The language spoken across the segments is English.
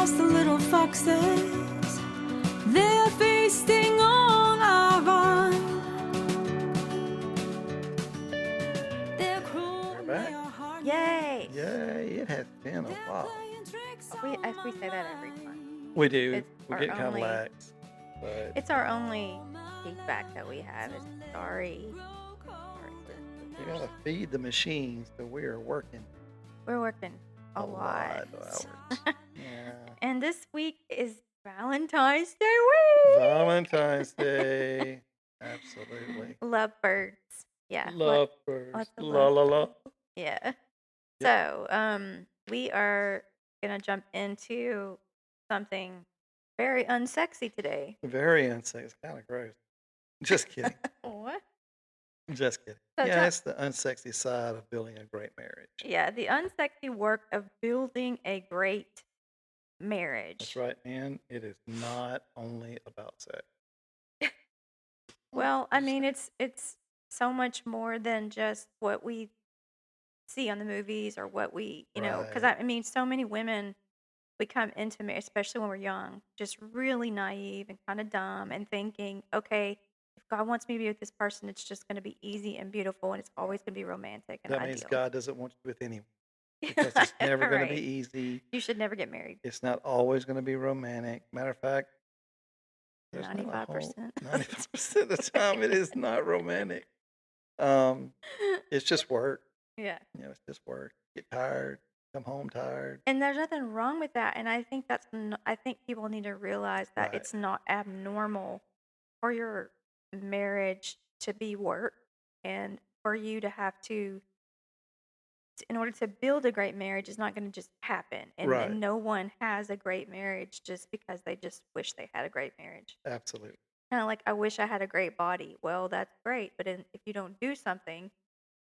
lost the little foxes. They're feasting on our vine. They're cruel, We're back. they are hard. Yay! Yay! It has been a They're while. playing tricks We say that every time. on We do. It's We our get kind of only lax, but it's our only feedback that we have is sorry. we gotta feed the machines, so we are working We're working a lot lot. of hours. Yeah. And this week is Valentine's Day week. Valentine's Day. Absolutely. Lovebirds. Yeah. Lovebirds. What's the La love? la la. Yeah. Yep. So, we are gonna jump into something very unsexy today. Very unsexy. Kind of gross. Just kidding. What? Just kidding. So Yeah, tell- it's the unsexy side of building a great marriage. Yeah, the unsexy work of building a great marriage. That's right, man. It is not only about sex. Well, I mean, it's so much more than just what we see on the movies or what we, because Right. I mean, so many women we come into marriage, especially when we're young, just really naive and kind of dumb and thinking, okay, if God wants me to be with this person, it's just going to be easy and beautiful and it's always going to be romantic and That means ideal. God doesn't want you with anyone because it's never going to be Right. easy. You should never get married. It's not always going to be romantic. Matter of fact, there's not a 95%. whole 95% of the time it is not romantic. It's just work. Yeah. It's just work. Get tired, come home tired. And there's nothing wrong with that. And I think I think people need to realize that Right. it's not abnormal for your marriage to be work and for you to have to, in order to build a great marriage, is not going to just happen. Right. And no one has a great marriage just because they just wish they had a great marriage. Absolutely. Kind of like, I wish I had a great body. Well, that's great. But if you don't do something,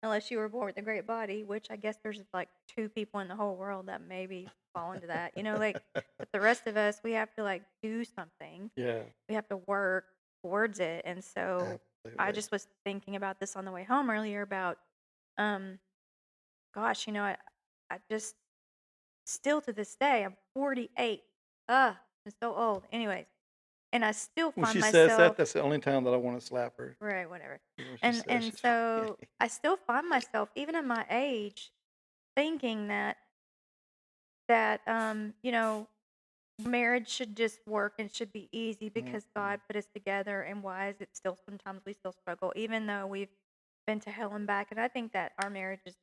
unless you were born with a great body, which I guess there's like 2 people in the whole world that maybe fall into that, but the rest of us, we have to like do something. Yeah, We have to work towards it. And so I absolutely. just was thinking about this on the way home earlier about, gosh, I just still to this day, I'm 48. I'm so old. Anyways, and I still When find she says that, myself, that's the only time that I want to slap her. right, whatever. When she And says and she's so 48. I still find myself, even at my age, thinking that marriage should just work and should be easy because Mhm. God put us together. And why is it still sometimes we still struggle, even though we've been to hell and back? And I think that our marriage is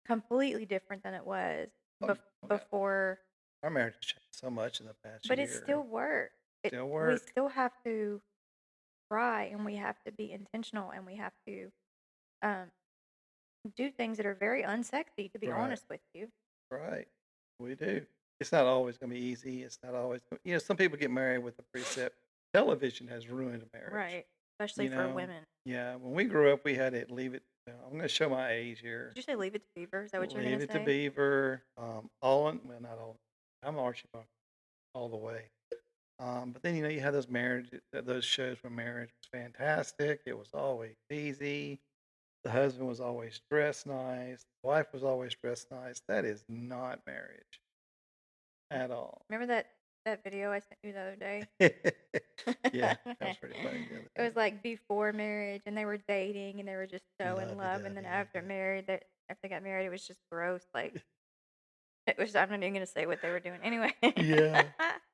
completely different than it was Oh, bef- yeah. before, Our marriage has changed so much in the past but year. it's still work. Still We work. still have to try and we have to be intentional and we have to um, do things that are very unsexy, to be Right. honest with you. Right. We do. It's not always going to be easy. It's not always, some people get married with the precept. Television has ruined a marriage. Right. Especially You for know, women. yeah. When we grew up, we had to leave it. I'm going to show my age here. Did you say Leave It to Beaver? Is that what you're Leave going it to to say? Beaver. All in, well, not all. I'm Archie Bunker all the way. But then you have those those shows where marriage was fantastic. It was always easy. The husband was always dressed nice. The wife was always dressed nice. That is not marriage at all. Remember that video I sent you the other day? Yeah, that was pretty funny the other It was day. like before marriage, and they were dating, and they were just so in love. And then after after they got married, it was just gross. Like it was. I'm not even gonna say what they were doing anyway. Yeah.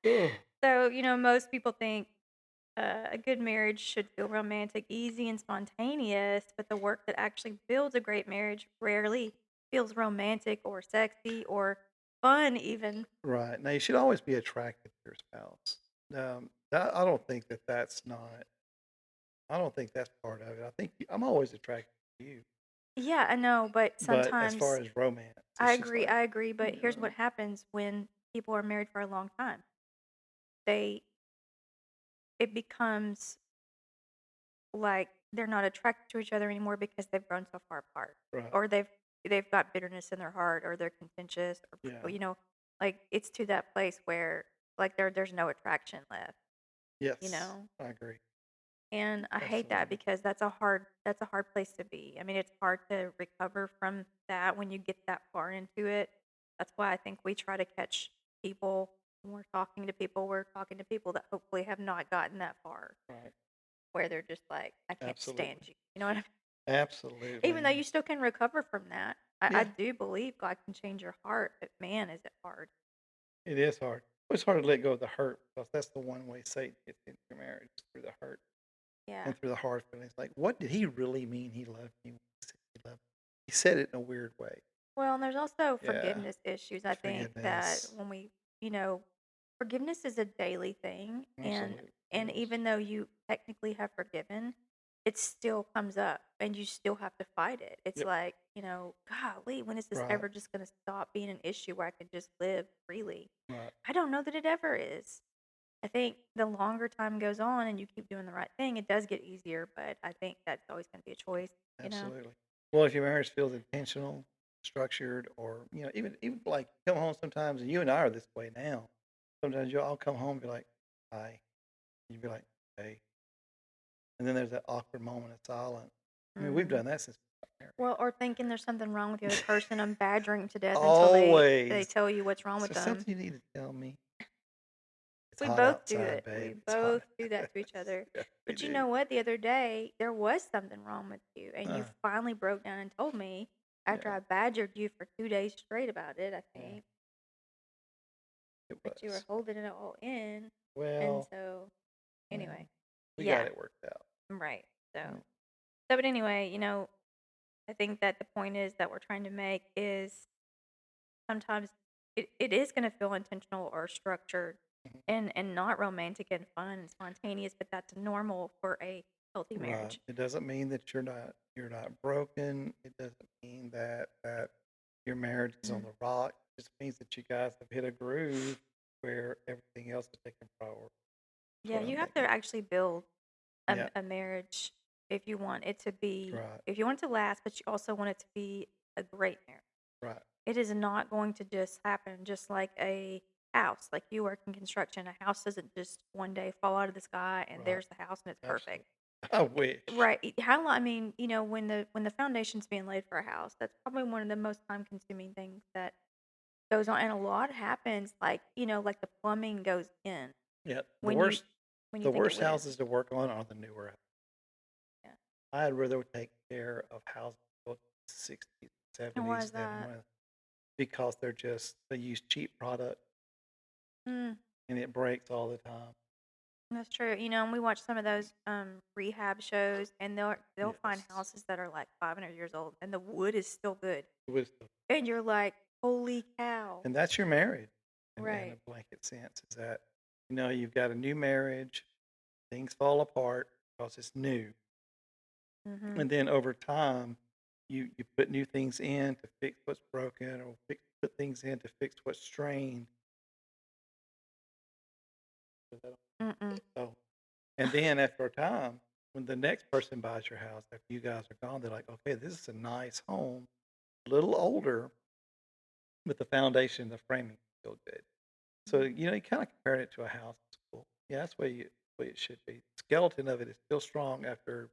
Ugh. So most people think a good marriage should feel romantic, easy, and spontaneous, but the work that actually builds a great marriage rarely feels romantic or sexy or fun, even. Right. Now, you should always be attracted to your spouse. I don't think that's not, I don't think that's part of it. I think I'm always attracted to you. Yeah, I know, but But as far sometimes as romance, I it's just agree. like, I agree, but you here's know, what happens when people are married for a long time. They It becomes like they're not attracted to each other anymore because they've grown so far apart, right. or they've got bitterness in their heart, or they're contentious, or Yeah. like it's to that place where like there's no attraction left, Yes. you know. I agree. And I hate that Absolutely. because that's a hard place to be. I mean, it's hard to recover from that when you get that far into it. That's why I think we try to catch people when we're talking to people that hopefully have not gotten that far Right. where they're just like, I can't stand Absolutely. you. You know what I mean? Even though Absolutely. you still can recover from that. I Yeah, do believe God can change your heart, but man, is it hard. it is hard. It's hard to let go of the hurt because that's the one way Satan gets into your marriage is through the hurt Yeah. and through the hard feelings. Like, what did he really mean he loved me when he said he loved me? He said it in a weird way. Well, and there's also Yeah. forgiveness issues. I think that Forgiveness. when you know, forgiveness is a daily thing, Absolutely. and Yes. even though you technically have forgiven, it still comes up, and you still have to fight it. It's Yep. like, golly, when is this Right. ever just going to stop being an issue where I can just live freely? Right. I don't know that it ever is. I think the longer time goes on and you keep doing the right thing, it does get easier, but I think that's always going to be a choice, you know? Absolutely. Well, if your marriage feels intentional, structured, or even like you come home sometimes, and you and I are this way now. Sometimes I'll come home and be like, "Hi," you'd be like, "Hey," and then there's that awkward moment of silence. I mean, we've Hmm. done that since we got Well, or thinking there's something wrong with the other person, I'm badgering to death until they Always. tell you what's wrong Is with there them. something you need to tell me? It's We hot both do outside, it. babe. We It's hot. both do that to each other. Yes, we But you do. know what? The other day, there was something wrong with you, and you Uh, finally broke down and told me after yeah, I badgered you for 2 days straight about it, I yeah, think, it but you were was. holding it all in. And Well, so, anyway, well, we got yeah, it worked out. right. Yeah. But anyway, I think that the point is that we're trying to make is sometimes it is going to feel intentional or structured Mhm. and not romantic and fun and spontaneous, but that's normal for a healthy Right. marriage. It doesn't mean that you're not broken. It doesn't mean that your marriage is on Mm. the rock. It just means that you guys have hit a groove where everything else is taking priority. That's Yeah, what you I'm have to thinking. actually build Yeah. a marriage if you want it to be, Right. if you want it to last, but you also want it to be a great marriage. Right. It is not going to just happen just like a house. Like you work in construction, a house doesn't just one day fall out of the sky and Right. there's the house and it's perfect. Absolutely. I wish. Right. How long? I mean, when the foundation's being laid for a house, that's probably one of the most time consuming things that goes on, and a lot happens. Like like the plumbing goes in Yeah. The when you worst when you the think it worst wouldn't. houses to work on are the newer. Yeah. I'd rather take care of houses built in the 60s, And why is 70s than that? because they use cheap product Mm, and it breaks all the time. that's true. And we watch some of those rehab shows, and they'll find Yes. houses that are like 500 years old, and the wood is still good, Wisdom. and you're like, holy cow! And that's your marriage in a Right. blanket sense is that, you've got a new marriage, things fall apart because it's new. Mhm. And then over time, you put new things in to fix what's broken or put things in to fix what's strained. Mm-mm. So, and then after a time, when the next person buys your house after you guys are gone, they're like, okay, this is a nice home, a little older, but the foundation, the framing is still good. So, you kind of compared it to a house. It's cool. Yeah, that's the way it should be. The skeleton of it is still strong after,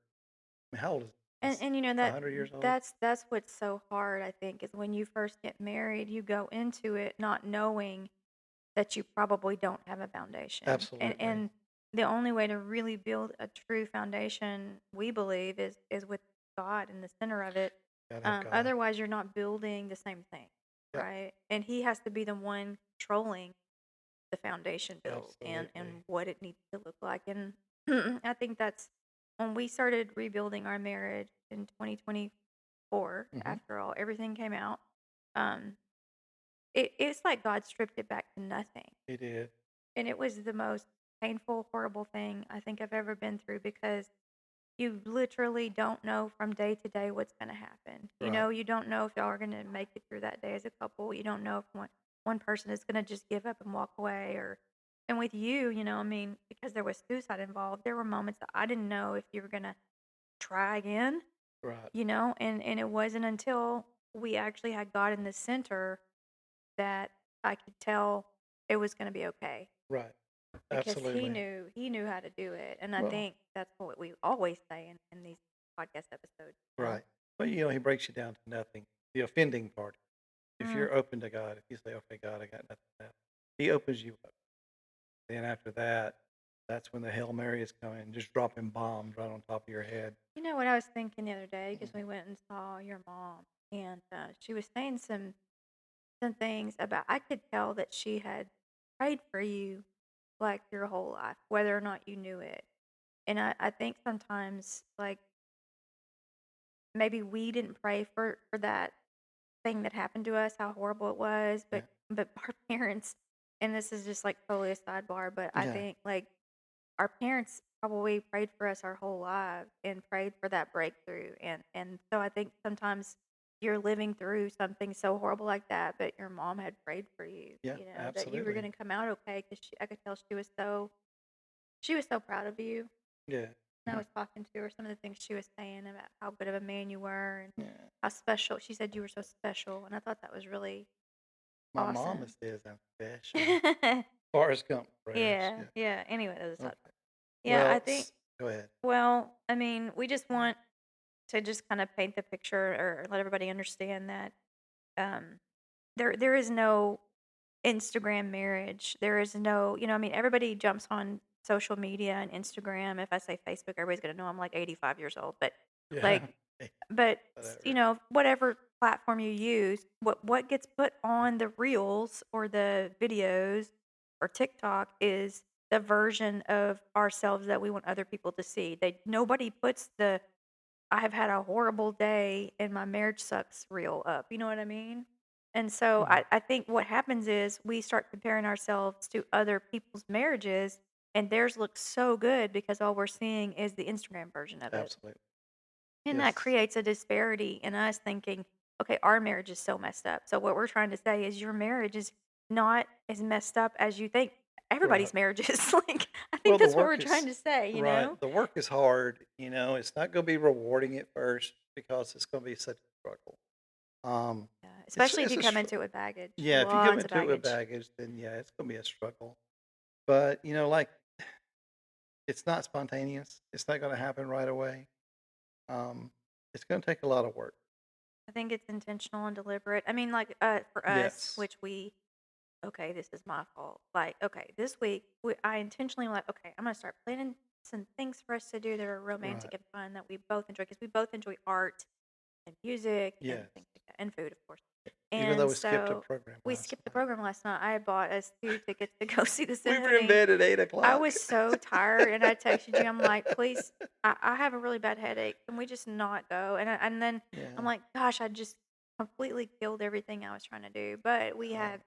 I mean, how old is it? And It's that 100 years old? that's what's so hard, I think, is when you first get married, you go into it not knowing that you probably don't have a foundation. And Absolutely. the only way to really build a true foundation, we believe, is with God in the center of it. Gotta have God. Otherwise, you're not building the same thing, Yep, right? And He has to be the one controlling the foundation build and absolutely. what it needs to look like. And I think that's when we started rebuilding our marriage in 2024. Hmm. After all, everything came out. Um, it's like God stripped it back to nothing, He did. and it was the most painful, horrible thing I think I've ever been through because you literally don't know from day to day what's going to happen. Right. You don't know if y'all are going to make it through that day as a couple. You don't know if one person is going to just give up and walk away or and with you, I mean, because there was suicide involved, there were moments that I didn't know if you were going to try again, Right. and it wasn't until we actually had God in the center that I could tell it was going to be okay Right. because Absolutely. he knew how to do it, and I Well, think that's what we always say in these podcast episodes. right. But he breaks you down to nothing. The offending part. If Mm, you're open to God, if you say, okay, God, I got nothing left, He opens you up. then after that, that's when the Hail Mary is coming, just dropping bombs right on top of your head. You know what I was thinking the other day because Mm. we went and saw your mom, and she was saying some things about. I could tell that she had prayed for you like your whole life, whether or not you knew it. And I think sometimes like maybe we didn't pray for that thing that happened to us, how horrible it was, Yeah. but our parents, and this is just like totally a sidebar, but I Yeah. think like our parents probably prayed for us our whole lives and prayed for that breakthrough, and so I think sometimes you're living through something so horrible like that, but your mom had prayed for you, Yeah, you know, that you were absolutely. going to come out okay because I could tell she was so proud of you. Yeah. And I Mhm. was talking to her some of the things she was saying about how good of a man you were and Yeah. how special. She said you were so special, and I thought that was really My mama awesome. says I'm special. Forrest Gump prayers. Yeah, Yeah. yeah. Anyway, that was a Okay. sidebar. Yeah, I Well, think. go ahead. Well, I mean, we just want to just kind of paint the picture or let everybody understand that um, there is no Instagram marriage. There is no, I mean, everybody jumps on social media and Instagram. If I say Facebook, everybody's gonna know I'm like 85 years old. But Yeah. like, Hey, but whatever. whatever platform you use, what gets put on the reels or the videos or TikTok is the version of ourselves that we want other people to see. Nobody puts the I have had a horrible day and my marriage sucks reel up. You know what I mean? And so Mhm. I think what happens is we start comparing ourselves to other people's marriages and theirs looks so good because all we're seeing is the Instagram version of it. Absolutely. And that Yes. creates a disparity in us thinking, okay, our marriage is so messed up. So what we're trying to say is your marriage is not as messed up as you think. Right. Everybody's marriage is like I Well, think the that's what we're work trying is to say, you right. know? The work is hard. It's not going to be rewarding at first because it's going to be such a struggle. Um, Yeah, it's especially if it's you a come str- into it with baggage. yeah. If you come Lots of into it with baggage. baggage, then yeah, it's going to be a struggle. But like it's not spontaneous. It's not going to happen right away. Um, it's going to take a lot of work. I think it's intentional and deliberate. I mean, like for us, Yes. which okay, this is my fault. Like, okay, this week I intentionally like, okay, I'm gonna start planning some things for us to do that are Right. romantic and fun that we both enjoy because we both enjoy art and music and Yes. things like that, and food, of course. Even though And we skipped a so program we last skipped the night, program last night. I bought us 2 tickets to go see the we were in symphony. bed at eight I o'clock. was so tired, and I texted you. I'm like, please, I have a really bad headache. Can we just not go? And then I'm Yeah. like, gosh, I just completely killed everything I was trying to do. But Um,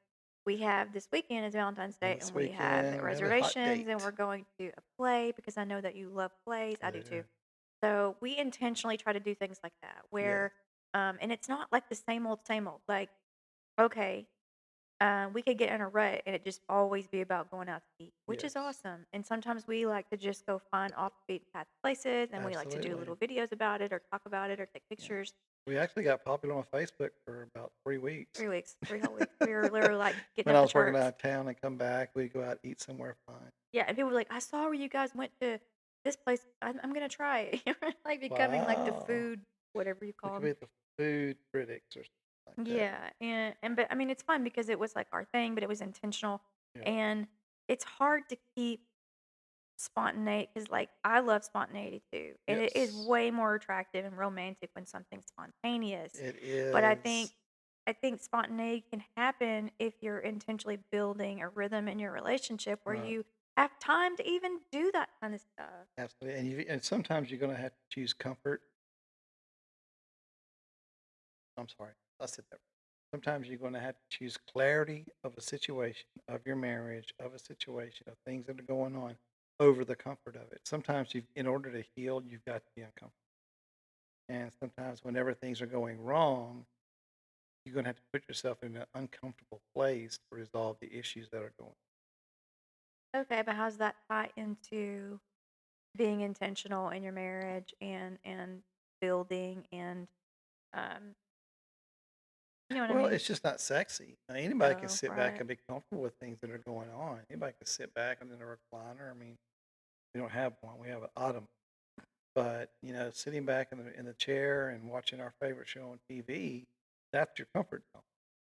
we have this weekend is Valentine's and Day, this and we have the weekend we have a hot reservations, and date. we're going to a play because I know that you love plays. I I do too. do. So we intentionally try to do things like that, Yes. where and it's not like the same old, same old. Like, okay, we could get in a rut and it just always be about going out to eat, which is Yes. awesome. And sometimes we like to just go find off the beaten path places and we like to do Absolutely. little videos about it or talk about it or take Yeah. pictures. We actually got popular on Facebook for about 3 weeks. 3 weeks, 3 whole weeks. We were literally like getting When up I the was working out charts. of town and come back, we'd go out eat somewhere fun. Yeah. And people were like, I saw where you guys went to this place. I'm going to try it. You're like becoming like the Wow. food, whatever you We call could them. be the food critics or something like that. Yeah. And, but I mean, it's fun because it was like our thing, but it was intentional. Yeah. And it's hard to keep spontaneity because like I love spontaneity too, and it is Yes. way more attractive and romantic when something's spontaneous. It But is. I think spontaneity can happen if you're intentionally building a rhythm in your relationship where Right. you have time to even do that kind of stuff. Absolutely. And sometimes you're going to have to choose comfort. I'm sorry. I said that. Sometimes you're going to have to choose clarity of a situation, of your marriage, of a situation, of things that are going on over the comfort of it. Sometimes in order to heal, you've got to be uncomfortable. And sometimes whenever things are going wrong, you're going to have to put yourself in an uncomfortable place to resolve the issues that are going. Okay, but how's that tie into being intentional in your marriage and building and um you know what I Well, mean? it's just not sexy. Anybody can Oh, sit back right. and be comfortable with things that are going on. Anybody can sit back and in a recliner. I mean, we don't have one. We have an ottoman. But, sitting back in the chair and watching our favorite show on TV, that's your comfort zone.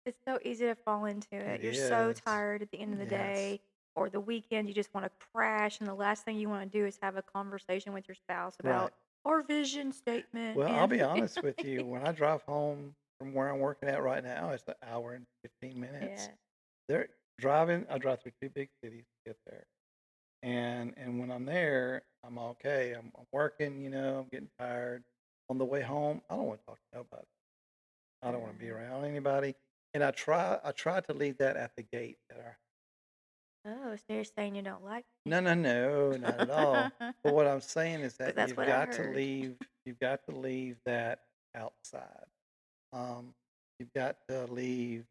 It's so easy to fall into it. It You're so is. tired at the end of the Yes. day. or the weekend you just want to crash, and the last thing you want to do is have a conversation with your spouse Right. about our vision statement. Well, I'll And be honest with you. When I drive home from where I'm working at right now, it's an hour and 15 minutes. yeah, They're driving. I drive through two big cities to get there, and when I'm there, I'm okay. I'm working. I'm getting tired. On the way home, I don't want to talk to nobody. I don't want to be uh, around anybody. And I try to leave that at the gate at our. oh, so you're saying you don't like me? No, no, no, not at all. But what I'm saying is Because that that's what I heard. you've got to leave that outside. You've got to leave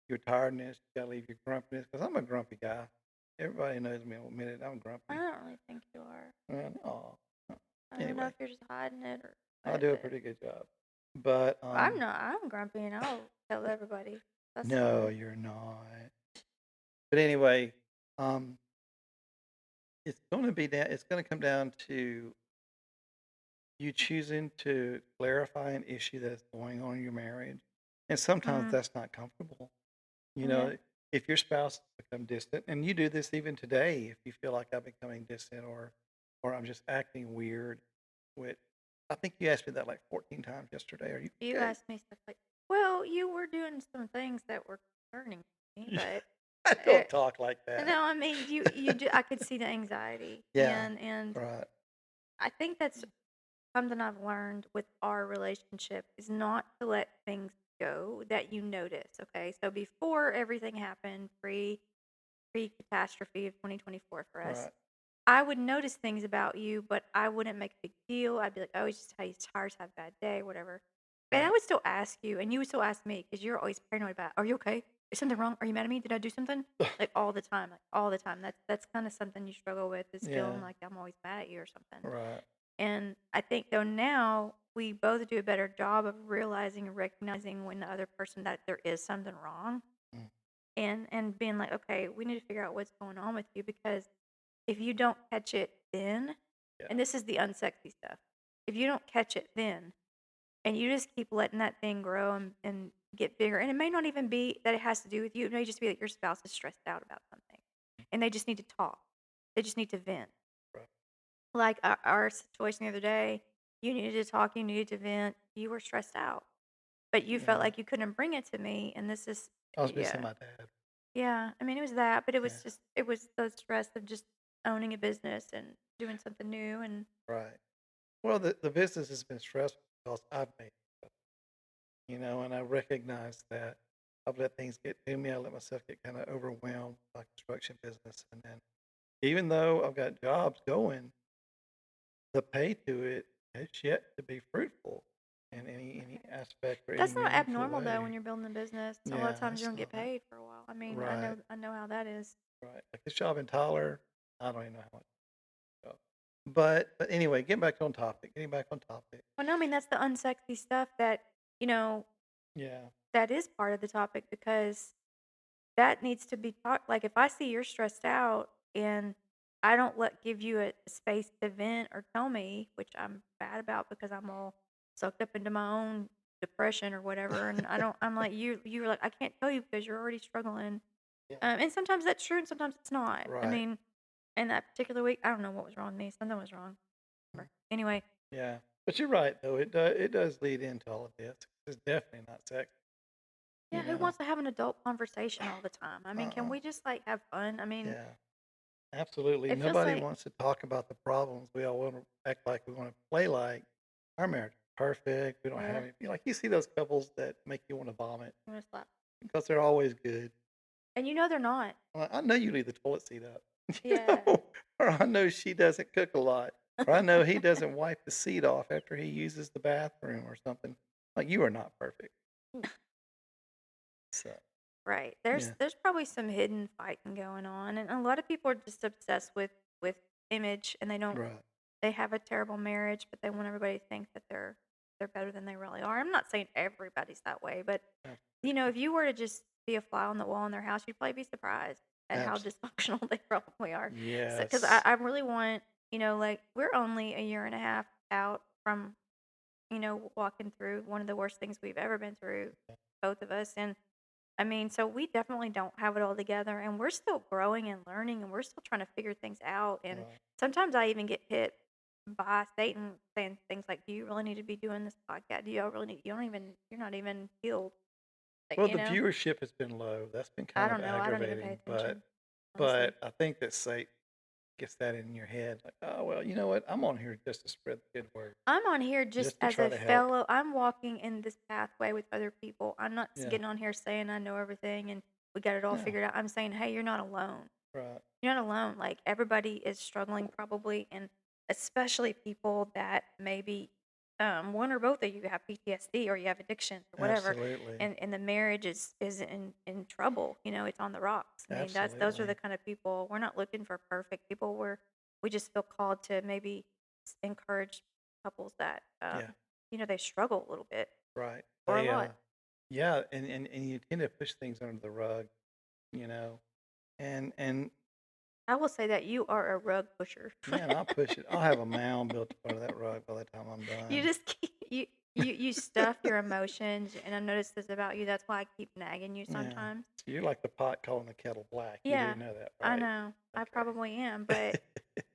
your tiredness. You got to leave your grumpiness. Because I'm a grumpy guy. Everybody knows me. I'll admit it. I'm I grumpy. don't really think you are. Well, aw. I don't know Anyway, if you're just hiding it or I what, do a but pretty good job. But I'm not. I'm grumpy, and I'll tell everybody. That's no, fine. you're not. But anyway, um, it's going to come down to you choosing to clarify an issue that's going on in your marriage. And sometimes Mm, that's not comfortable. You yeah. know, if your spouse become distant, and you do this even today, if you feel like I'm becoming distant or I'm just acting weird with, I think you asked me that like 14 times yesterday. Are you You okay? asked me stuff like, well, you were doing some things that were concerning me, but I uh, don't talk like that. no, I mean, you do. I could see the anxiety, Yeah, and right, I think that's something I've learned with our relationship is not to let things go that you notice. Okay, so before everything happened, pre catastrophe of 2024 for us, right, I would notice things about you, but I wouldn't make a big deal. I'd be like, "Oh, he's just how he's tired, he's had a bad day, whatever." And I right. would still ask you, and you would still ask me because you're always paranoid about, "Are you okay? Is something wrong? Are you mad at me? Did I do something?" Like all the time, like all the time. That's kind of something you struggle with is Yeah, feeling like I'm always mad at you or something. right. And I think though now we both do a better job of realizing and recognizing when the other person that there is something wrong Mm, and being like, okay, we need to figure out what's going on with you because if you don't catch it then, yeah, and this is the unsexy stuff, if you don't catch it then and you just keep letting that thing grow and get bigger, and it may not even be that it has to do with you, it may just be that your spouse is stressed out about something and they just need to talk, they just need to vent. right. Like our situation the other day, you needed to talk, you needed to vent, you were stressed out, but you felt Yeah. like you couldn't bring it to me, and this is, I was missing yeah. my dad. Yeah, I mean, it was that, but Yeah, it was the stress of just owning a business and doing something new and right. Well, the business has been stressful because I've made it, and I recognize that I've let things get to me. I let myself get kind of overwhelmed by construction business, and then even though I've got jobs going, the pay to it has yet to be fruitful in any okay. aspect or any That's not meaningful abnormal though when way. you're building a business. A lot of Yeah, times you it's don't get not paid for a while. I mean, right, I know how that is. right. Like this job in Tyler, I don't even know how much. Job. But anyway, getting back on topic. Getting back on topic. Well, no, I mean that's the unsexy stuff that you know Yeah, that is part of the topic because that needs to be talked. Like if I see you're stressed out and I don't give you a space to vent or tell me, which I'm bad about because I'm all sucked up into my own depression or whatever, and I don't. I'm like you were like I can't tell you because you're already struggling. yeah, And sometimes that's true and sometimes it's not. I right. mean, in that particular week, I don't know what was wrong with me. Something was wrong. Anyway, Yeah, but you're right though. It does lead into all of this. It's definitely not sex. yeah, You who know. wants to have an adult conversation all the time? I mean, can Uh-uh. we just like have fun? I mean, Yeah, absolutely. it feels Nobody like wants to talk about the problems. We all want to act like we want to play like our marriage is perfect. We don't have uh, anything. Like you see those couples that make you want to vomit I'm gonna slap. because they're always good. And you know they're not. I know you leave the toilet seat up, Yeah. or I know she doesn't cook a lot, or I know he doesn't wipe the seat off after he uses the bathroom or something. Like you are not perfect. So Right. yeah, There's probably some hidden fighting going on, and a lot of people are just obsessed with image, and right. they have a terrible marriage, but they want everybody to think that they're better than they really are. I'm not saying everybody's that way, but if you were to just be a fly on the wall in their house, you'd probably be surprised at how Absolutely. dysfunctional they probably are. So, because Yes. I really want, like we're only a year and a half out from, walking through one of the worst things we've ever been through, both of us, and I mean, so we definitely don't have it all together, and we're still growing and learning, and we're still trying to figure things out. And Right. sometimes I even get hit by Satan saying things like, "Do you really need to be doing this podcast? Do you really need? You don't even. You're not even healed." Well, You the know? viewership has been low. That's been I kind of don't know. I don't even pay aggravating, attention, but honestly. I think that Satan gets that in your head, like, oh well, you know what? I'm on here just to spread the good word, I'm on here just just to as try a to help. fellow. I'm walking in this pathway with other people. I'm not Yeah. getting on here saying I know everything and we got it all No. figured out. I'm saying, hey, you're not alone. Right. You're not alone. Like everybody is struggling probably, and especially people that maybe one or both of you have PTSD or you have addictions or whatever, Absolutely. and the marriage is in trouble. You know, it's on the rocks. I mean, those are the Absolutely. kind of people we're not looking for perfect people. We just feel called to maybe encourage couples that Yeah. they struggle a little bit Right. or a lot. Yeah, and you tend to push things under the rug, you know, and I will say that you are a rug pusher. man, I'll push it. I'll have a mound built up under that rug by the time I'm You done. just keep, you stuff your emotions, and I've noticed this about you. That's why I keep nagging you Yeah. sometimes. So you're like the pot calling the kettle black. You do Yeah, know that, I right? know. I probably am, but Okay.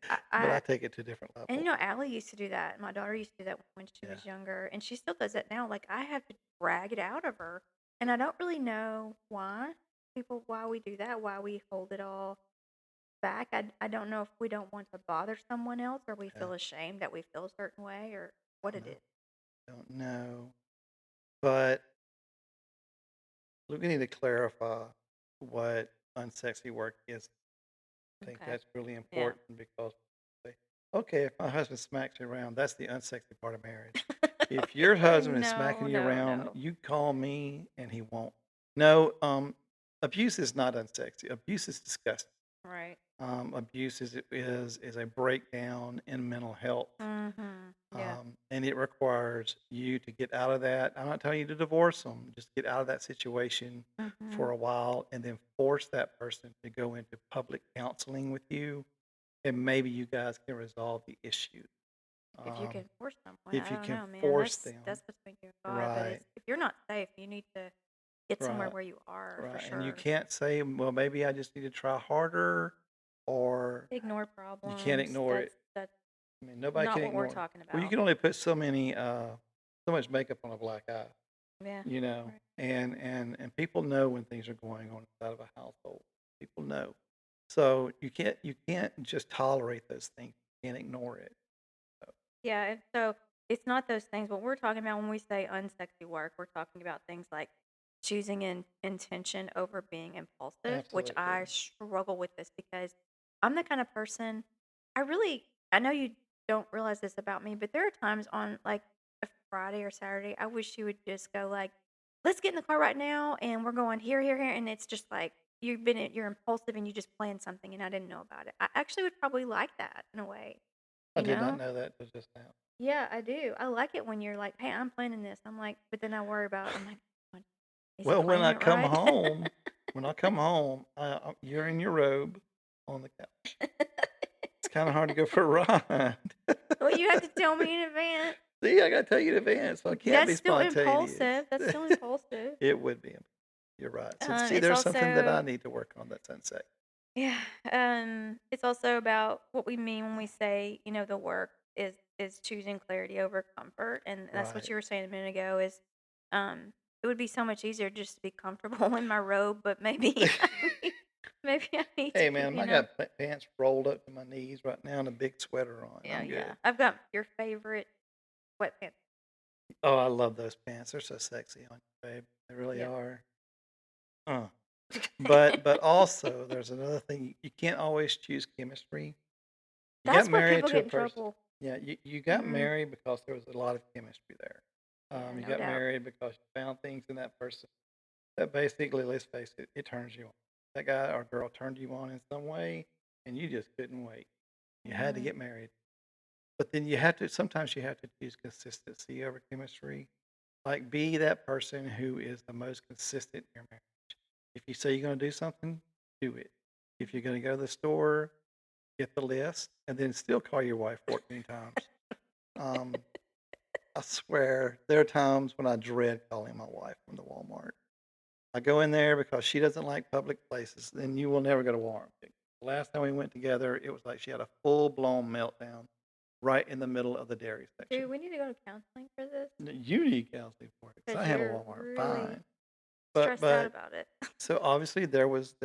I, But I I take it to a different and level. Allie used to do that. My daughter used to do that when she Yeah. was younger, and she still does it now. Like I have to drag it out of her, and I don't really know why we do that, why we hold it all back. I don't know if we don't want to bother someone else, or we Yeah. feel ashamed that we feel a certain way, or I what don't it know. is. Don't know. But we need to clarify what unsexy work is. I think Okay. that's really Yeah. important because, say, okay, if my husband smacks you around, that's the unsexy part of marriage. If your husband is smacking No, you no, around, no. you call me and he won't. No, abuse is not unsexy. Abuse is disgusting. Right. Abuse is a breakdown in mental health. Mhm. Yeah. And it requires you to get out of that. I'm not telling you to divorce them, just get out of that situation for Mhm. a while and then force that person to go into public counseling with you. And maybe you guys can resolve the issue. If you Um, can force someone, if I you don't can know, man. force That's them, between you and God. But right, it's if you're not safe, you need to get somewhere right, where you are for right. And you sure. can't say, well, maybe I just need to try harder, or Ignore you can't problems. ignore it. That's I mean, nobody not can what we're ignore. talking Well, you about. can only put so much makeup on a black eye, Yeah. you know, Right. and people know when things are going on inside of a household. People know, so you can't just tolerate those things. You can't ignore it. So, Yeah, and so it's not those things. What we're talking about when we say unsexy work, we're talking about things like choosing intention over being impulsive, which absolutely, I struggle with this because I'm the kind of person I know you don't realize this about me, but there are times on like a Friday or Saturday, I wish you would just go like, let's get in the car right now and we're going here, here, here. And it's just like you're impulsive and you just plan something and I didn't know about it. I actually would probably like that in a way, I you did not know? know that till just now. Yeah, I do. I like it when you're like, "Hey, I'm planning this." I'm like, but then I worry about. I'm like, "What- is he Well, planning it right?" when I come home, you're in your robe on the couch. It's kind of hard to go for a ride. Well, you have to tell me in advance. See, I got to tell you in advance, so I can't That's be still spontaneous. impulsive. That's still impulsive. It would be. You're right. So see, It's there's something that I also need to work on that's unsafe. yeah. It's also about what we mean when we say, the work is choosing clarity over comfort, and that's what Right. you were saying a minute ago. Is it would be so much easier just to be comfortable in my robe, but maybe maybe I need Hey, to, man, I got pants rolled up to my knees right now and a big sweater on. Yeah, I'm yeah. good. I've got your favorite sweatpants. Oh, I love those pants. They're so sexy on you, babe. They really Yeah. are. Uh. But also, there's another thing. You can't always choose chemistry. You got That's where married people to a get in person. trouble. Yeah, you got Mhm. married because there was a lot of chemistry there. Yeah, You no got doubt. married because you found things in that person that basically, let's face it, it turns you on. That guy or girl turned you on in some way, and you just couldn't wait. You had to Mhm. get married. But then sometimes you have to choose consistency over chemistry. Like, be that person who is the most consistent in your marriage. If you say you're going to do something, do it. If you're going to go to the store, get the list, and then still call your wife 14 times. Um, I swear, there are times when I dread calling my wife from the Walmart. I go in there because she doesn't like public places, then you will never go to Walmart. The last time we went together, it was like she had a full-blown meltdown right in the middle of the dairy Dude, section. we need to go to counseling for this You need counseling for it, 'cause because I handle you're Walmart really fine. But stressed out but about it. so obviously there was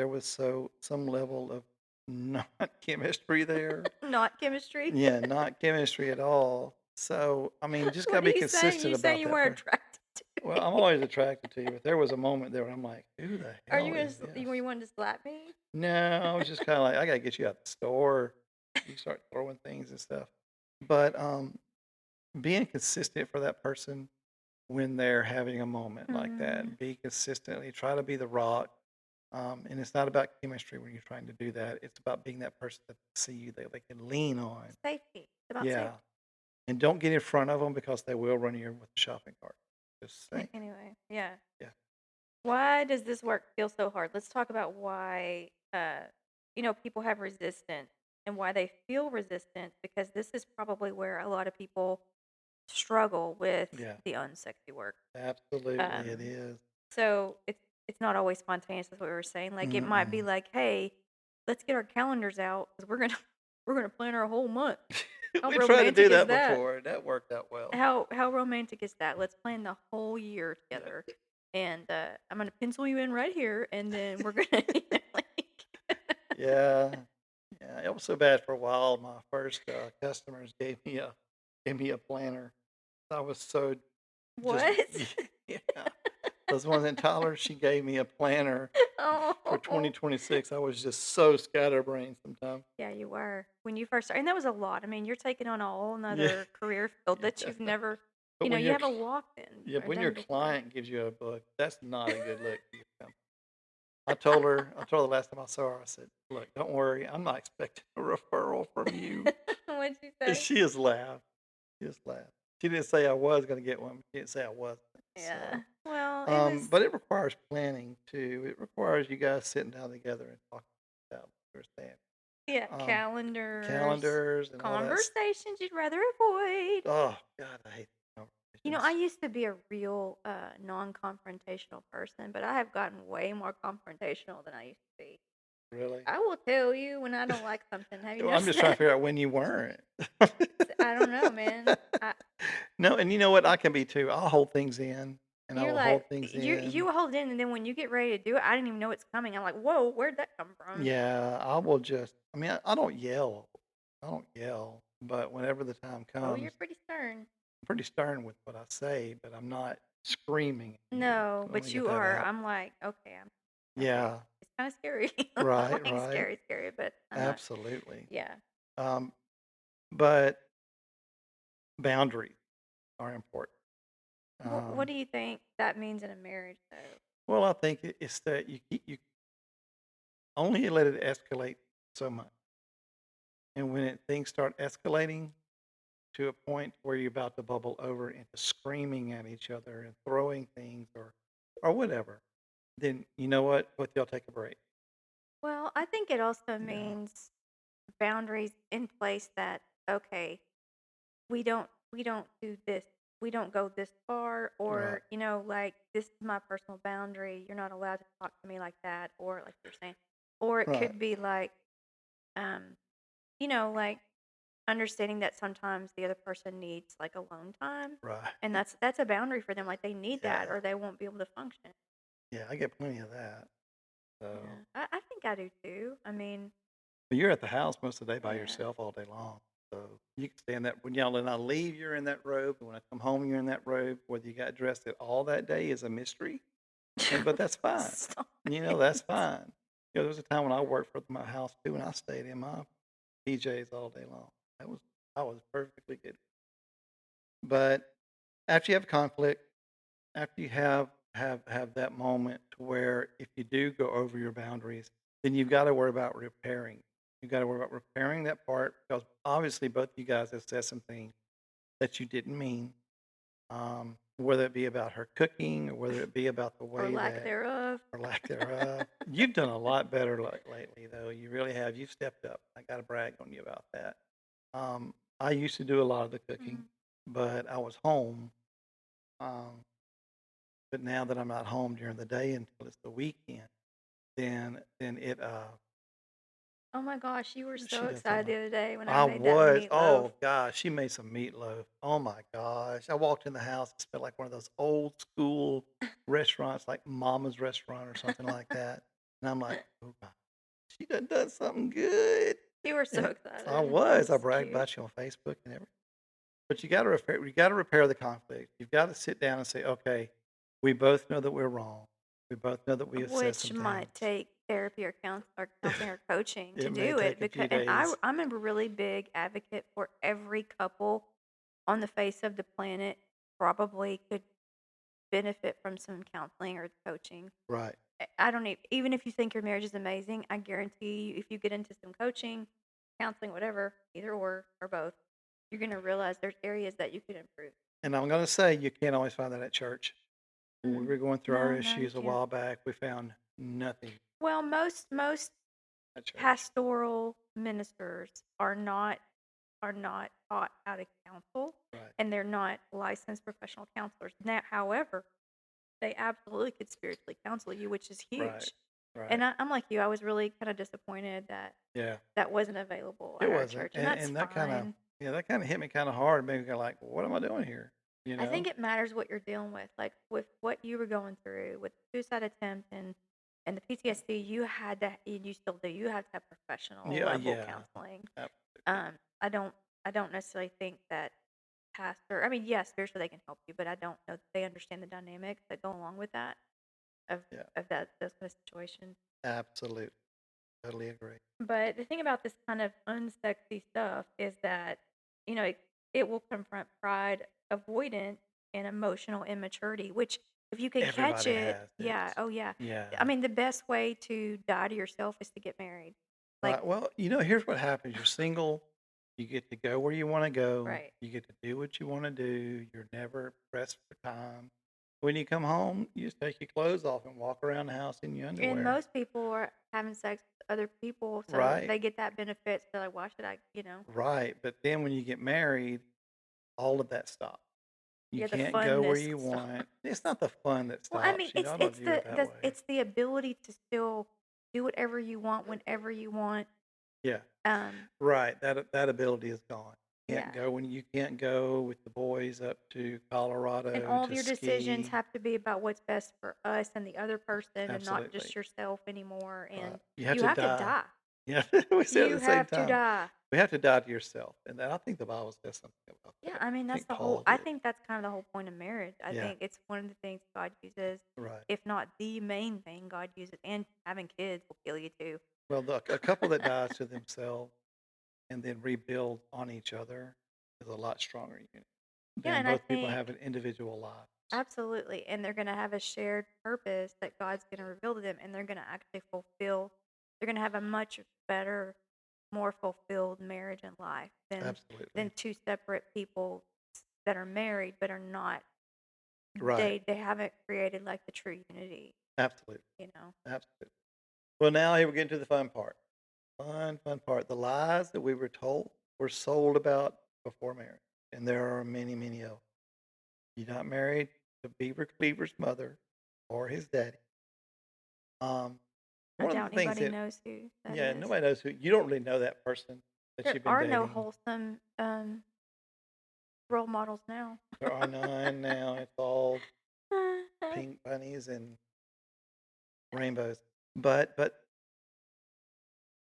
some level of not chemistry there. Not chemistry. Yeah, not chemistry at all. So, I mean, just gotta What are be you saying? consistent You saying about you that weren't person. attracted to Well, me? I'm always attracted to you, but there was a moment there where I'm like, "Who the Are you hell gonna is were this?" you wanting to slap me? No, I was just kinda like, "I gotta get you out the store." You start throwing things and stuff. But, being consistent for that person when they're having a moment like Mm, that, be consistently try to be the rock. And it's not about chemistry when you're trying to do that. It's about being that person that they see you, that they can lean on. safety. It's about Yeah. safety. And don't get in front of them because they will run you with the shopping cart. Just saying. Anyway, yeah. Yeah. Why does this work feel so hard? Let's talk about why people have resistance and why they feel resistant because this is probably where a lot of people struggle with Yeah. the unsexy work. Absolutely, it Um, is. so it's not always spontaneous. That's what we were saying. Like it might be Mm-mm. like, hey, let's get our calendars out because we're gonna we're gonna plan our whole month. How We tried to do romantic is that that? before. That worked out well. How romantic is that? Let's plan the whole year Yeah. together, and I'm gonna pencil you in right here, and then we're gonna like. Yeah. Yeah. It was so bad for a while. My first customers gave me a planner. I was so just What? yeah. Those ones in Tyler, she gave me a planner for Oh, 2026. I was just so scatterbrained sometimes. yeah, you were when you first started, and that was a lot. I mean, you're taking on a whole Yeah, nother career field that yeah. you've never, But when you your haven't walked in yeah, or when your done before. client gives you a book, that's not a good look for your company. I told her the last time I saw her, I said, "Look, don't worry, I'm not expecting a referral from you." What'd you And say? she just laughed. She just laughed. She didn't say I was going to get one. She didn't say I wasn't. Yeah. So, Well, it was. but it requires planning too. It requires you guys sitting down together and talking about what you're saying. Yeah, Um, calendars, calendars and all that. conversations you'd rather avoid. Oh God, I hate I conversations. used to be a real non-confrontational person, but I have gotten way more confrontational than I used to be. Really? I will tell you when I don't like something. Have you Well, I'm noticed just trying to that? figure out when you weren't. I don't know, man. No, and you know what? I can be too. I'll hold things in, and I You're will like hold things in. you hold in, and then when you get ready to do it, I didn't even know it's coming. I'm like, whoa, where'd that come from? Yeah, I will just. I mean, I don't yell. I don't yell, but whenever the time Oh, you're comes, pretty stern. I'm pretty stern with what I say, but I'm not screaming at you. No, So let me but get you that are. out. I'm like, okay, I'm okay. Yeah, It's kind of scary. right, Like right. scary, but I'm not. Absolutely. Yeah. Um, but boundaries are important. What Um, do you think that means in a marriage, though? well, I think it's that you only let it escalate so much, and when things start escalating to a point where you're about to bubble over into screaming at each other and throwing things or whatever, then you know what? Both y'all take a break. Well, I think it also Yeah. means boundaries in place that okay, we don't do this. We don't go this far Right. or, like this is my personal boundary. You're not allowed to talk to me like that or like you're saying. Or it Right. could be like um, like understanding that sometimes the other person needs like alone time Right. and that's a boundary for them like they need that Yeah. or they won't be able to function. Yeah. I get plenty of that. So, Yeah. I think I do too. I mean, but you're at the house most of the day by yeah. yourself all day long. So you can stay in that. When I leave, you're in that robe. And when I come home, you're in that robe. Whether you got dressed at all that day is a mystery. But that's fine. Stop That's it. fine. There was a time when I worked for my house too, and I stayed in my PJs all day long. That was I was perfectly good. But after you have conflict, after you have that moment to where if you do go over your boundaries, then you've got to worry about repairing. You've got to worry about repairing that part because obviously both you guys have said some things that you didn't mean. Whether it be about her cooking or whether it be about the Or way lack that thereof. or lack thereof. You've done a lot better lately, though. You really have. You've stepped up. I got to brag on you about that. I used to do a lot of the cooking, Mhm. but I was home. Um, But now that I'm not home during the day until it's the weekend, then it Oh my gosh, you were she so does something excited the like other day when I I made that was. meatloaf. Oh gosh, she made some meatloaf. Oh my gosh. I walked in the house, it smelled like one of those old school restaurants, like Mama's restaurant or something like that. And I'm like, oh God, she done something good. You were so And I excited. That was. I was bragged cute. about you on Facebook and everything. But you gotta repair the conflict. You've got to sit down and say, okay, we both know that we're wrong. We both know that we have said Which some might things. take therapy or counseling or coaching to It may do it take a because few and days. I'm a really big advocate for every couple on the face of the planet probably could benefit from some counseling or coaching. Right. I don't even if you think your marriage is amazing, I guarantee you if you get into some coaching, counseling, whatever, either or both, you're going to realize there's areas that you could improve. And I'm gonna say you can't always find that at church. When we Mm. were going through our No, you issues a can't. while back, we found nothing Well, most at church. pastoral ministers are not taught how to counsel, Right. and they're not licensed professional counselors. Now, however, they absolutely could spiritually counsel you, which is Right. huge. Right. And I'm like you, I was really kind of disappointed that Yeah. that wasn't available It at our wasn't. church, and And that's and that kinda fine. yeah, that kinda hit me kinda hard, made me go like, what am I doing here? You I think know? it matters what you're dealing with, like with what you were going through with the suicide attempt and the PTSD. You had to, and you still do. You have to have professional Yeah, level yeah. counseling. Absolutely. Um, I don't, I don't necessarily think that pastor. I mean, yes, spiritually they can help you, but I don't know that they understand the dynamics that go along with that of Yeah. of that those kind of situations. Absolutely. Totally agree. But the thing about this kind of unsexy stuff is that, it will confront pride, avoidance, and emotional immaturity, which if you can catch Everybody it, has yeah, this. oh yeah. I Yeah. mean, the best way to die to yourself is to get married. Like, Right. Well, here's what happens. You're single. You get to go where you want to go. right. You get to do what you want to do. You're never pressed for time. When you come home, you just take your clothes off and walk around the house in your And underwear. most people are having sex with other people, so Right. they get that benefit. So they're like, why should I? Right. But then when you get married, all of that stops. You Yeah, the can't go where funness you stuff. want. It's not the fun that Well, I mean, stops. I don't view it that way. it's the ability to still do whatever you want whenever you want. Yeah. Um, Right. That ability is gone. yeah. You can't go with the boys up to And Colorado all of to your decisions ski. have to be about what's best for us and the other person and not Absolutely. just yourself anymore. Right. And You have you to have to die. die. Yeah, we say it at You the same have to time. die. We have to die to yourself, and I think the Bible says something about Yeah, that. I mean I think Paul I did. think that's kind of the whole point of marriage. I Yeah, think it's one of the things God uses, right. if not the main thing God uses, and having kids will kill you too. Well, a couple that dies to themselves and then rebuild on each other is a lot stronger unit Yeah, than and I both people think having individual lives. absolutely. And they're going to have a shared purpose that God's going to reveal to them, and they're going to actually they're going to have a much better, more fulfilled marriage and life than Absolutely. two separate people that are married but are not, Right. they haven't created like the true unity, Absolutely. you know. Absolutely. Well, now here we get into the fun part. Fun part. The lies that we were sold about before marriage. And there are many, many of them. You're not married to Beaver Cleaver's mother or his daddy. Um, I one of the doubt things anybody that, knows who that yeah, is. nobody knows who, you don't really know that person that There you've been are no dating. wholesome role models now. There are none now. It's all pink bunnies and rainbows. But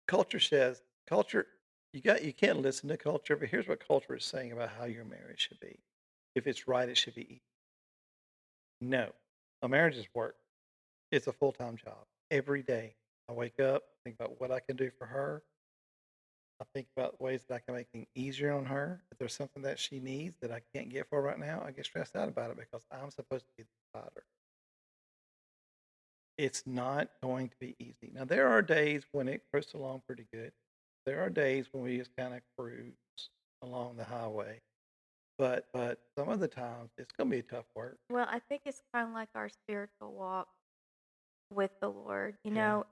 culture says, culture, you can't listen to culture, but here's what culture is saying about how your marriage should be. If it's right, it should be easy. No. A marriage is work. It's a full-time job. Every day I wake up, think about what I can do for her. I think about ways that I can make things easier on her. If there's something that she needs that I can't get for her right now, I get stressed out about it because I'm supposed to be the provider. It's not going to be easy. Now, there are days when it cruises along pretty good. There are days when we just kind of cruise along the highway. But some of the times it's going to be tough work. Well, I think it's kind of like our spiritual walk with the Lord. Yeah.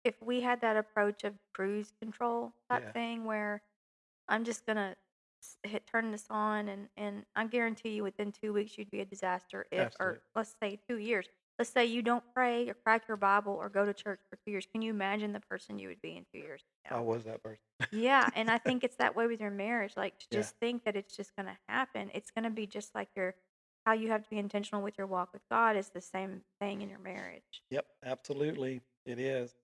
If we had that approach of cruise control type Yeah. thing where I'm just gonna turn this on, and I guarantee you within 2 weeks you'd be a disaster if, or Absolutely. let's say 2 years. Let's say you don't pray or crack your Bible or go to church for 2 years. Can you imagine the person you would be in 2 years I now? was that person. Yeah, and I think it's that way with your marriage. Like to Yeah. just think that it's just gonna happen. It's gonna be just like your how you have to be intentional with your walk with God is the same thing in your marriage. Yep. Absolutely. It is.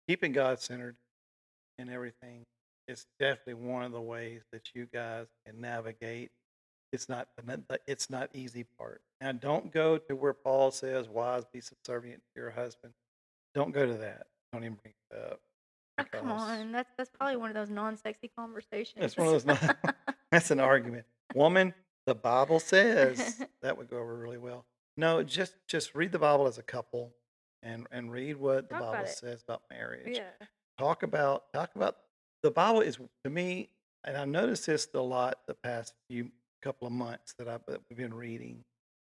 Keeping God centered in everything is definitely one of the ways that you guys can navigate. It's not easy part. Now, don't go to where Paul says, "Wives, be subservient to your husband." Don't go to that. Don't even bring it up Oh, come because on, that's probably one of those non-sexy conversations. that's one of those. Not, that's an argument. Woman, the Bible says that would go over really well. No, just read the Bible as a couple, and read what the Talk about Bible it. says about marriage. Yeah. Talk about the Bible is to me, and I've noticed this a lot the past few couple of months that we've been reading,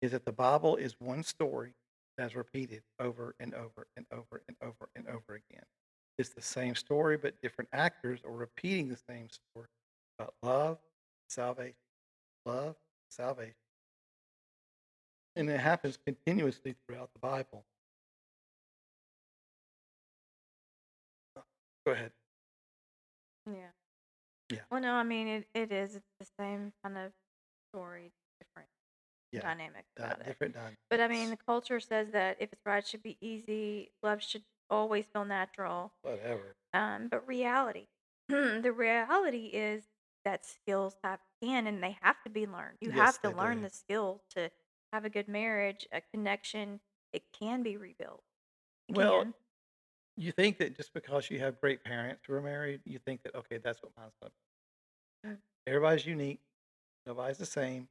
is that the Bible is one story that's repeated over and over and over and over and over again. It's the same story, but different actors are repeating the same story about salvation, love, salvation, and it happens continuously throughout the Bible. Go ahead. Yeah. Yeah, Well, no, I mean it is. It's the same kind of story, different yeah, dynamics about it. different But I mean, dynamics, the culture says that if it's right, it should be easy. Love should always feel natural. whatever. But reality, the reality is that skills can and they have to be learned. You Yes, have to they do. learn the skill to have a good marriage, a connection. It can be rebuilt. It Well, can. you think that just because you have great parents who are married, you think that, okay, that's what mine's going to Mm. be. Everybody's unique. Nobody's the same.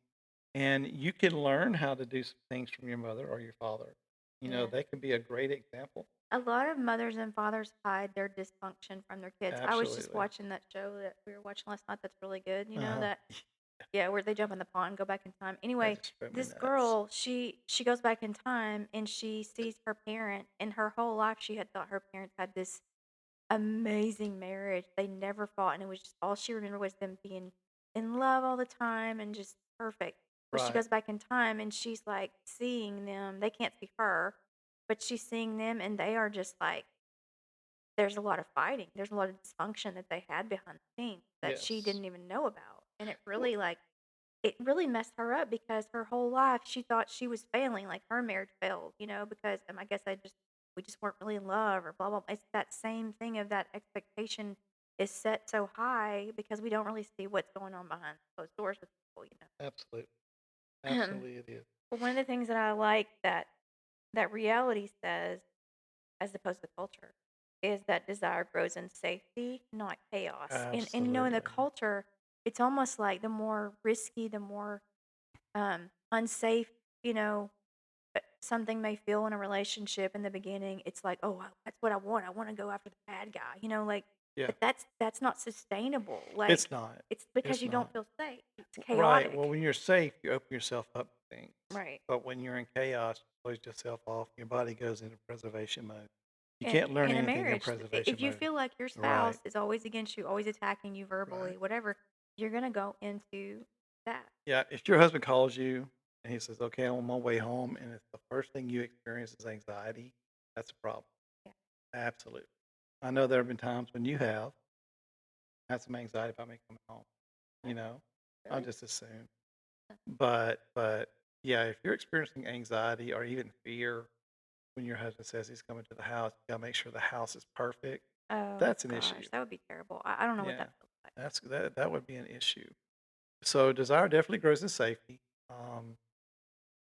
And you can learn how to do some things from your mother or your father. Yeah. They can be a great example. A lot of mothers and fathers hide their dysfunction from their kids. I was just Absolutely. watching that show that we were watching last night that's really good. You know Uh-huh. that yeah, where they jump in the pond and go back in time. That Anyway, just drove me this nuts. girl, she goes back in time and she sees her parent and her whole life she had thought her parents had this amazing marriage. They never fought, and it was just all she remembered was them being in love all the time and just perfect. Well, she Right. goes back in time and she's like seeing them. They can't see her, but she's seeing them, and they are just like there's a lot of fighting. There's a lot of dysfunction that they had behind the scenes that she Yes. didn't even know about, and Well, it really messed her up because her whole life she thought she was failing, like her marriage failed, because I guess we just weren't really in love or blah blah. Blah. It's that same thing of that expectation is set so high because we don't really see what's going on behind closed doors with absolutely. people. Absolutely it is. But one of the things that I like that reality says, as opposed to culture, is that desire grows in safety, not chaos. And in the Absolutely. culture, it's almost like the more risky, the more unsafe, you know, something may feel in a relationship in the beginning. It's like, oh, that's what I want. I want to go after the bad guy, like. Yeah. But that's not sustainable. Like, It's not. it's because It's you don't not. feel safe. It's Right. Well, chaotic. when you're safe, you open yourself up to things. Right. But when you're in chaos, you close yourself off. Your body goes into preservation mode. You And can't learn in a anything in marriage, preservation if you mode. feel like your Right. spouse is always against you, always attacking you Right. verbally, whatever, you're gonna go into that. Yeah. If your husband calls you and he says, "Okay, I'm on my way home," and it's the first thing you experience is anxiety, that's a problem. Yeah. Absolutely. I know there have been times when you have had some anxiety about me coming home. Oh, You know, I'll really? just assume. But yeah, if you're experiencing anxiety or even fear when your husband says he's coming to the house, you gotta make sure the house is perfect. Oh That's an issue. gosh, that would be terrible. I don't know what Yeah, that feels like. that would be an issue. So desire definitely grows in safety. Um,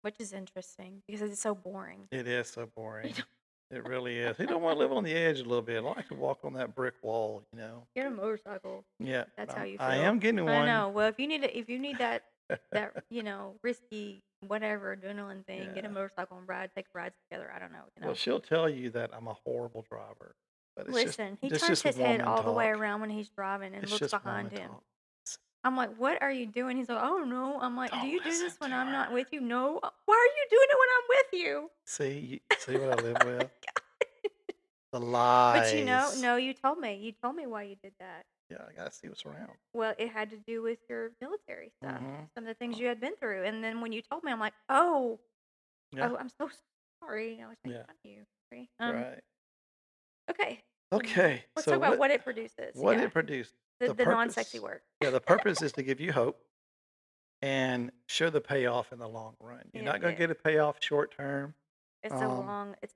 Which is interesting because it's so boring. it is so You boring. know, It really is. Who don't want to live on the edge a little bit? I like to walk on that brick wall. get a motorcycle. Yeah, If that's how you I feel. am getting I one. know. Well, if you need that risky whatever adrenaline thing, get a Yeah. motorcycle and take rides together. I don't know. Well, she'll tell you that I'm a horrible driver, but Listen, he it's turns just his head woman all the way talk. around when he's driving and It's looks just behind woman him. talk. I'm like, "What are you doing?" He's like, "I don't know." I'm like, "Do Don't you do listen this to when I'm her. not with you?" "No." "Why are you doing it when I'm with you?" See what I live with? The But lies. no, you told me. You told me why you did that. Yeah, I gotta see what's around. Well, it had to do with your military stuff, Mm-hmm. some of the things you had been through. And then when you told me, I'm like, oh, Yeah. I'm so sorry. I was making Yeah. fun of you. Sorry. Right. Okay. Okay. Let's talk So about what it produces. what Yeah. it produced? The The non-sexy purpose. work. Yeah, the purpose is to give you hope and show the payoff in the long run. You're Yeah, not going to yeah. get a payoff short term. It's a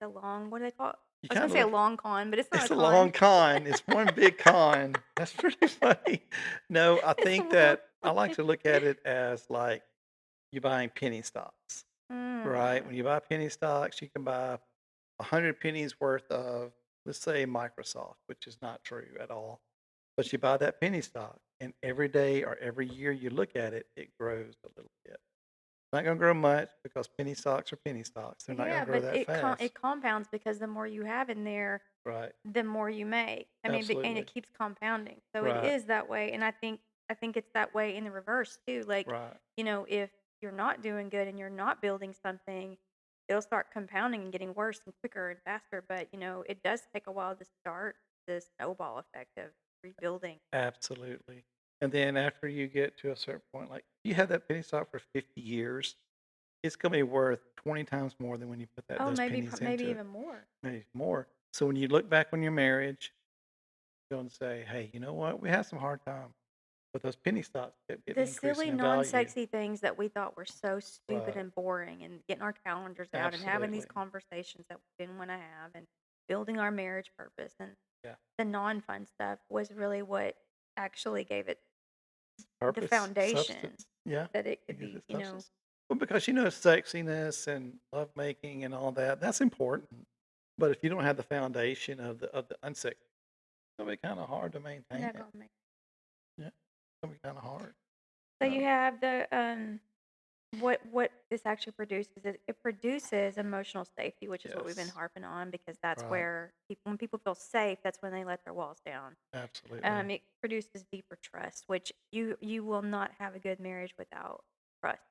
long, what do they call it? You I was kind gonna of say a look. long con, but it's not a It's a long con. con. It's one big con. That's pretty funny. No, I It's a think long that I like con. to look at it as like you buying penny stocks, right? Mm. When you buy penny stocks, you can buy 100 pennies worth of, let's say, Microsoft, which is not true at all. But you buy that penny stock, and every day or every year you look at it, it grows a little bit. Not going to grow much because penny stocks are penny stocks. They're not going Yeah, to grow but that fast. it compounds because the more you have in there, Right. the more you make. I mean, and Absolutely. it keeps compounding. So it Right. is that way, and I think it's that way in the reverse too. Like, Right. if you're not doing good and you're not building something, it'll start compounding and getting worse and quicker and faster. But it does take a while to start the snowball effect of rebuilding. Absolutely. And then after you get to a certain point, like you have that penny stock for 50 years, it's going to be worth 20 times more than when you put Oh, those pennies maybe into it, even more. maybe more. So when you look back on your marriage, you're going to say, hey, you know what? We had some hard times, but those penny stocks kept The getting increasing silly in value. non-sexy things that we thought were so stupid Right. and boring, and getting our calendars out and having these Absolutely. conversations that we didn't want to have, and building our marriage purpose, and Yeah. the non-fun stuff was really what actually gave it the Purpose, foundation substance. Yeah. that it It could gives be, it substance. Well, because sexiness and lovemaking and all that, that's important. But if you don't have the foundation of the unsexy, it's gonna be kind of hard to maintain not it. gonna make. Yeah, it's gonna be kind of hard. So you Um, have the what this actually produces is it produces emotional safety, which is what we've been yes, harping on because that's right, where when people feel safe, that's when they let their walls down. absolutely, It produces deeper trust, which you will not have a good marriage without trust.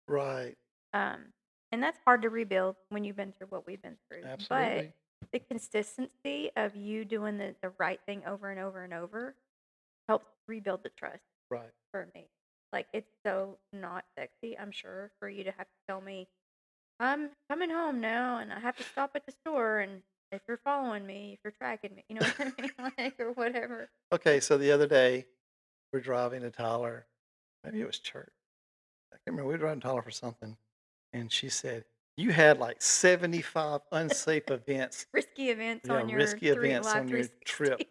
right, Um, and that's hard to rebuild when you've been through what we've been through. But absolutely, the consistency of you doing the right thing over and over and over helps rebuild the trust right. for me. Like it's so not sexy, I'm sure, for you to have to tell me, I'm coming home now and I have to stop at the store and if you're following me, if you're tracking me, you know what I mean? Like or whatever. Okay, so the other day we're driving to Tyler. Maybe it was church. I can't remember. We were driving to Tyler for something, and she said you had like 75 unsafe events. Risky events Yeah, on your risky three events live on your trip 360.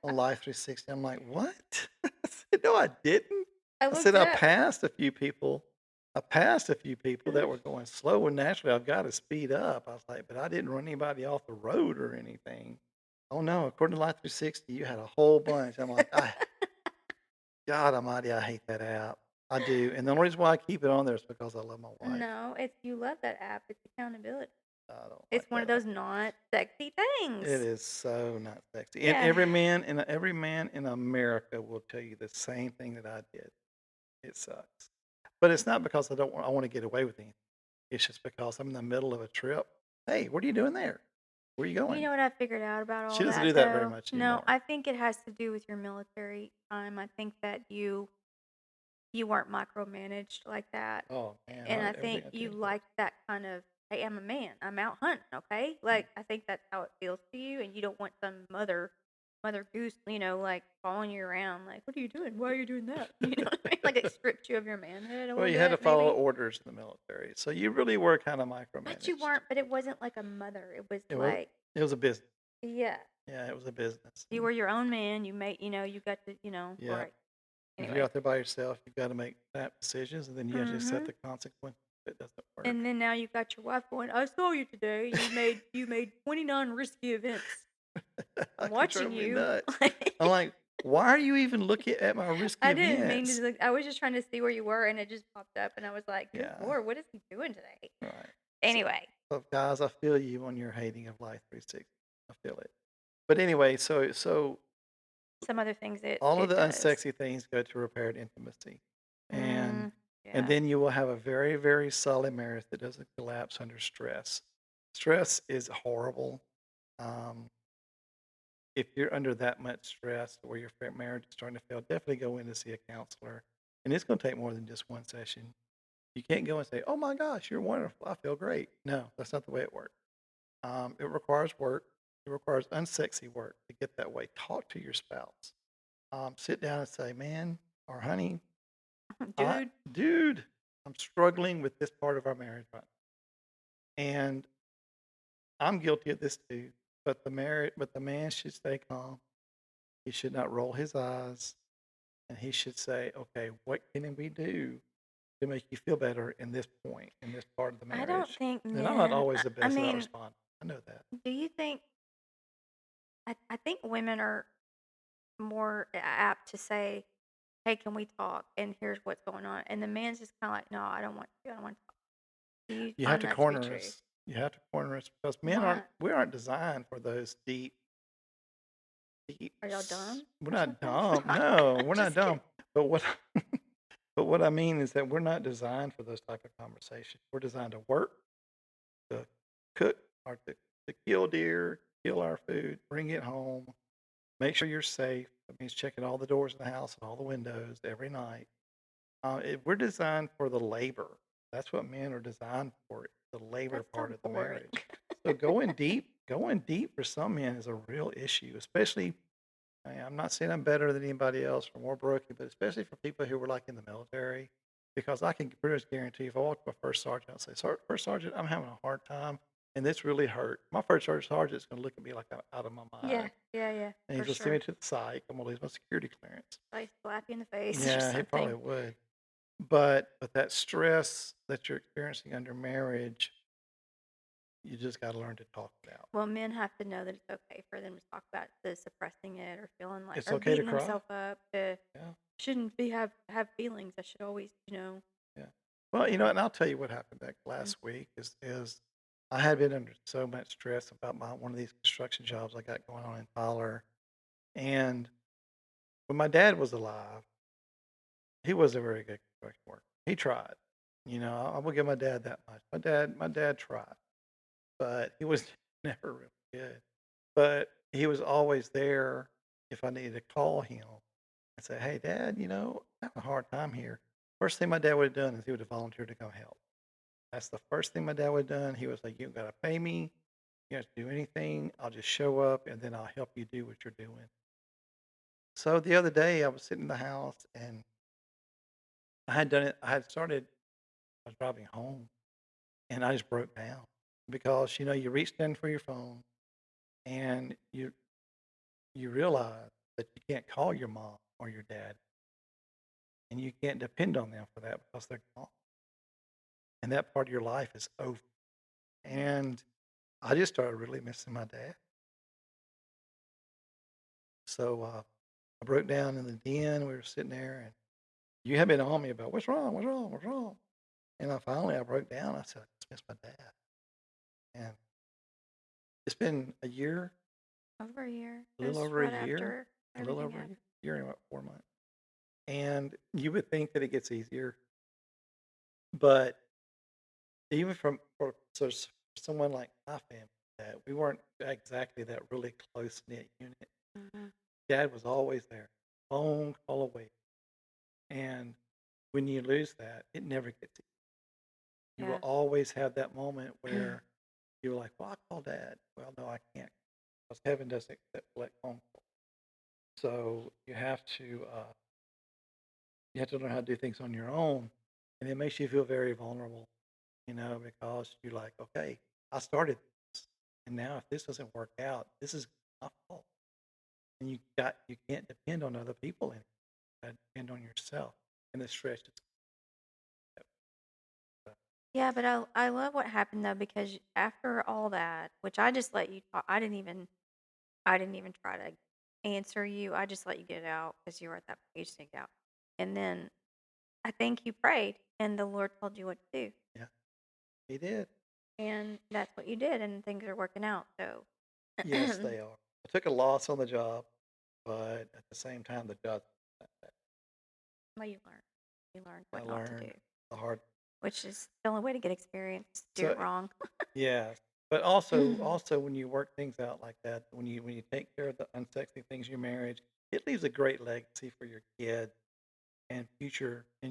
on Life 360. I'm like, what? I said, no, I didn't. I I looked said, it I up. passed a few people. I passed a few people that were going slow, and naturally, I've got to speed up. I was like, but I didn't run anybody off the road or anything. Oh no, according to Life 360, you had a whole bunch. I'm like, God Almighty, I hate that app. I do, and the only reason why I keep it on there is because I love my wife. No, it's you love that app. It's accountability. I don't It's like one of that those app. not sexy It things. is so not sexy, and Yeah. every man in America will tell you the same thing that I did. It sucks. But it's not because I wanna get away with anything. It's just because I'm in the middle of a trip. "Hey, what are you doing there? Where are you You going?" know what I figured out about She all doesn't that do that very though? much No, anymore. I think it has to do with your military time. I think that you weren't micromanaged like that. Oh, man, And I I everything think I you did was liked that kind of, hey, I'm a man. I'm out hunting, okay? mm, Like I think that's how it feels to you and you don't want some mother goose, like following you around like, what are you doing? Why are you doing that? You know what I mean? Like it stripped you of your manhood a Well, little you had to bit, follow maybe. orders in the military, so you really were kinda But you micromanaged. weren't, but it wasn't like a mother. It was It was like, it was a business. yeah. Yeah, it was a business, You were your own man. You made, you got to, yeah. right. If you're Anyway. out there by yourself, you've gotta make snap decisions, and then you have to accept Mhm. the consequence if it doesn't work. And then now you've got your wife going, "I saw you today. You made 29 risky events. I'm Like, you watching drove me you." nuts. I'm like, "Why are you even looking at my risky I didn't mean to events?" look. I was just trying to see where you were, and it just popped up, and I was like, "Good Yeah, lord, what is he doing today?" right. So Anyway, guys, I feel you on your hating of Life 360. I feel it. But anyway, so some other things all of it the does. unsexy things go to repaired intimacy, and Mm, yeah. then you will have a very, very solid marriage that doesn't collapse under stress. Stress is horrible. Um, if you're under that much stress where your marriage is starting to fail, definitely go in to see a counselor. And it's going to take more than just one session. You can't go and say, "Oh my gosh, you're wonderful. I feel great." No, that's not the way it works. It requires work. It requires unsexy work to get that way. Talk to your spouse. Sit down and say, "Man or honey, I, Dude, dude, I'm struggling with this part of our marriage right now. And I'm guilty of this too. But the man should stay calm. He should not roll his eyes, and he should say, "Okay, what can we do to make you feel better in this point, in this part of the I don't marriage?" think And I'm not men. always the I best about mean, responding. I know that. do you think? I think women are more apt to say, "Hey, can we talk?" And here's what's going on, and the man's just kind of like, "No, I don't want to. I don't want to talk." Do you You have find to that to be corner true? us. You have to corner us because Why? we aren't designed for those deep. Are y'all dumb We're or not something? dumb. No, we're not Just kidding. dumb. But what but what I mean is that we're not designed for those type of conversations. We're designed to work, to cook, or to kill deer, kill our food, bring it home, make sure you're safe. That means checking all the doors in the house and all the windows every night. We're designed for the labor. That's what men are designed for, the labor That's so part of the boring. marriage. So going deep for some men is a real issue, especially. I'm not saying I'm better than anybody else or more broken, but especially for people who were like in the military, because I can pretty much guarantee if I walk to my first sergeant and say, First Sergeant, I'm having a hard time and this really hurt." My first sergeant's going to look at me like I'm out of my Yeah, mind. yeah, yeah, And for he's going to send me sure. to the psych. I'm going to lose my security clearance. Like slap you in the face or Yeah, he probably something. would. But that stress that you're experiencing under marriage, you just got to learn to talk it out. Well, men have to know that it's okay for them to talk about the suppressing it or feeling like It's or okay to beating cry. themselves up. To Yeah. shouldn't be have feelings. I should always, Yeah. Well, and I'll tell you what happened back mm, last week is I had been under so much stress about my one of these construction jobs I got going on in Tyler. And when my dad was alive, he was a very good construction worker. He tried. I will give my dad that much. My dad tried, but he was never really good. But he was always there if I needed to call him and say, "Hey, Dad, I'm having a hard time here." First thing my dad would have done is he would have volunteered to come help. That's the first thing my dad would have done. He was like, "You don't got to pay me. You don't have to do anything. I'll just show up and then I'll help you do what you're doing." So the other day I was sitting in the house and I had done it. I had started, I was driving home and I just broke down because, you reached in for your phone and you realize that you can't call your mom or your dad and you can't depend on them for that because they're gone. And that part of your life is over. And I just started really missing my dad. So I broke down in the den. We were sitting there, and you had been on me about what's wrong, what's wrong, what's wrong. And I broke down. I said, "I just miss my dad." And it's been a year, over a year. a It little was over a right year, after a little everything over a happened. year and about 4 months. And you would think that it gets easier, but even for someone like my family, that we weren't exactly that really close knit unit. Hmm. Dad was always there, phone call away, and when you lose that, it never gets easy. You will Yeah. always have that moment where you're like, "Well, I call Dad." Well, no, I can't because heaven doesn't accept collect phone calls. So you have to learn how to do things on your own, and it makes you feel very vulnerable, because you're like, "Okay, I started this, and now if this doesn't work out, this is my fault." And you can't depend on other people anymore. You gotta depend on yourself, and the stress just. Yeah, but I love what happened though because after all that, which I just let you talk, I didn't even try to answer you. I just let you get it out because you were at that page to get it out. And then I think you prayed and the Lord told you what to do. Yeah, he did. And that's what you did and things are working out. So Yes, they are. I took a loss on the job, but at the same time, the job. well you learned. You learned I what not to do. learned the hard. Which is the only way to get experience. Do So it wrong. yeah, But also when you work things out like that, when you take care of the unsexy things in your marriage, it leaves a great legacy for your kids and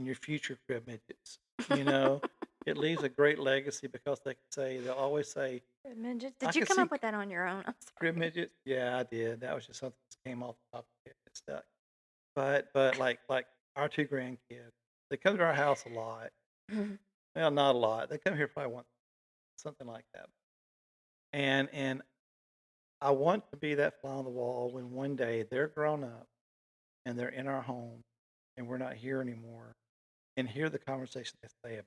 your future crib midgets. You know, it leaves a great legacy because they'll always say, Midgets. I Did you can come see up with that on your own? I'm crib sorry. midgets. Yeah, I did. That was just something that came off the top of my head. It stuck. But like our two grandkids, they come to our house a lot. Well, not a lot. They come here probably once, something like that. And I want to be that fly on the wall when one day they're grown up and they're in our home and we're not here anymore and hear the conversation they say about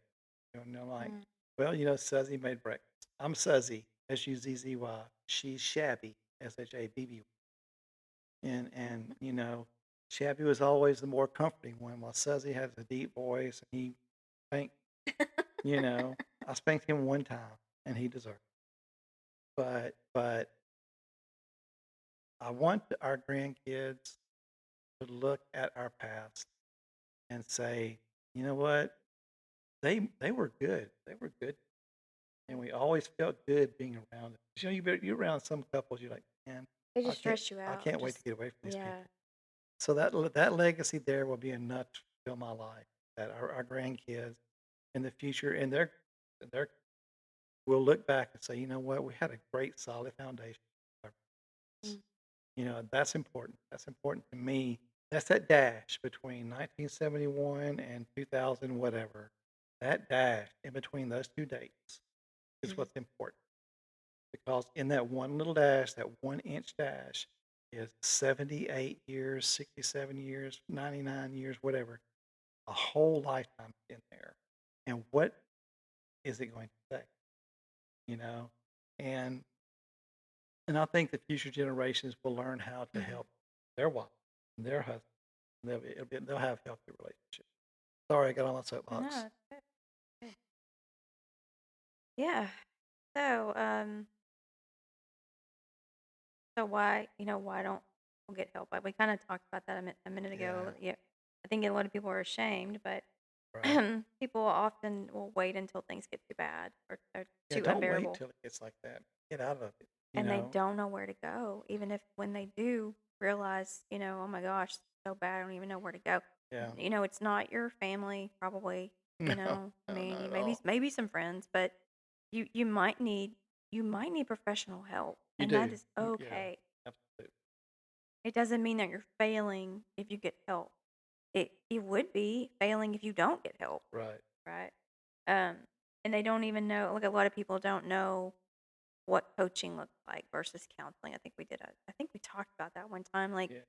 it. And they're like, Mm. well, Suzy made breakfast. I'm Suzy, Suzzy. She's Shabby, Shabby. And Shabby was always the more comforting one, while Suzy has a deep voice and he spanked, you know, I spanked him one time and he deserved it. But I want our grandkids to look at our past and say, you know what? They were good. They were good, and we always felt good being around them. You're around some couples, you're like, man, They I just can't stress you I out. can't wait to Just get away from these yeah. people. So that legacy there will be enough to fill my life. That our grandkids in the future and their will look back and say, you know what, we had a great solid foundation. Mm. That's important. That's important to me. That's that dash between 1971 and 2000, whatever. That dash in between those two dates is Mhm. what's important because in that one little dash, that 1 inch dash, is 78 years, 67 years, 99 years, whatever, a whole lifetime in there. And what is it going to say? You know, and and I think the future generations will learn how to Mhm. help their wives, and their husbands. They'll have healthy relationships. Sorry, I got on my soapbox. No, it's good. Good. Yeah. So, why don't people get help? We kind of talked about that a minute Yeah, ago. Yeah, I think a lot of people are ashamed, but right. people often will wait until things get too bad or Yeah, too don't wait unbearable, till it gets like that. Get out of it. You and they know. don't know where to go. Even if when they do realize, oh my gosh, it's so bad, I don't even know where to go. Yeah. It's not your family, probably. No, I no, mean, not you at maybe all. maybe some friends, but you might need professional help, You and that do. is Yeah, okay. absolutely. It doesn't mean that you're failing if you get help. It would be failing if you don't get help, Right. right? Um, and they don't even know. Like a lot of people don't know what coaching looks like versus counseling. I think we talked about that one time. Like Yeah.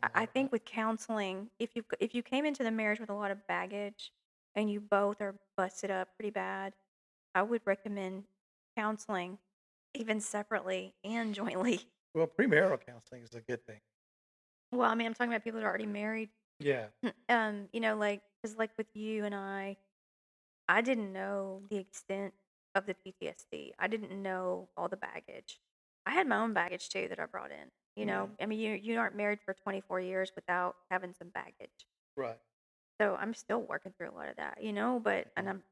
I All right. think with counseling, if you came into the marriage with a lot of baggage and you both are busted up pretty bad, I would recommend counseling, even separately and jointly. Well, premarital counseling is a good thing. Well, I mean, I'm talking about people that are already married. Yeah. Because like with you and I didn't know the extent of the PTSD. I didn't know all the baggage. I had my own baggage too that I brought in. Yeah. I mean, you aren't married for 24 years without having some baggage. Right. So I'm still working through a lot of that, but and Mhm. I'm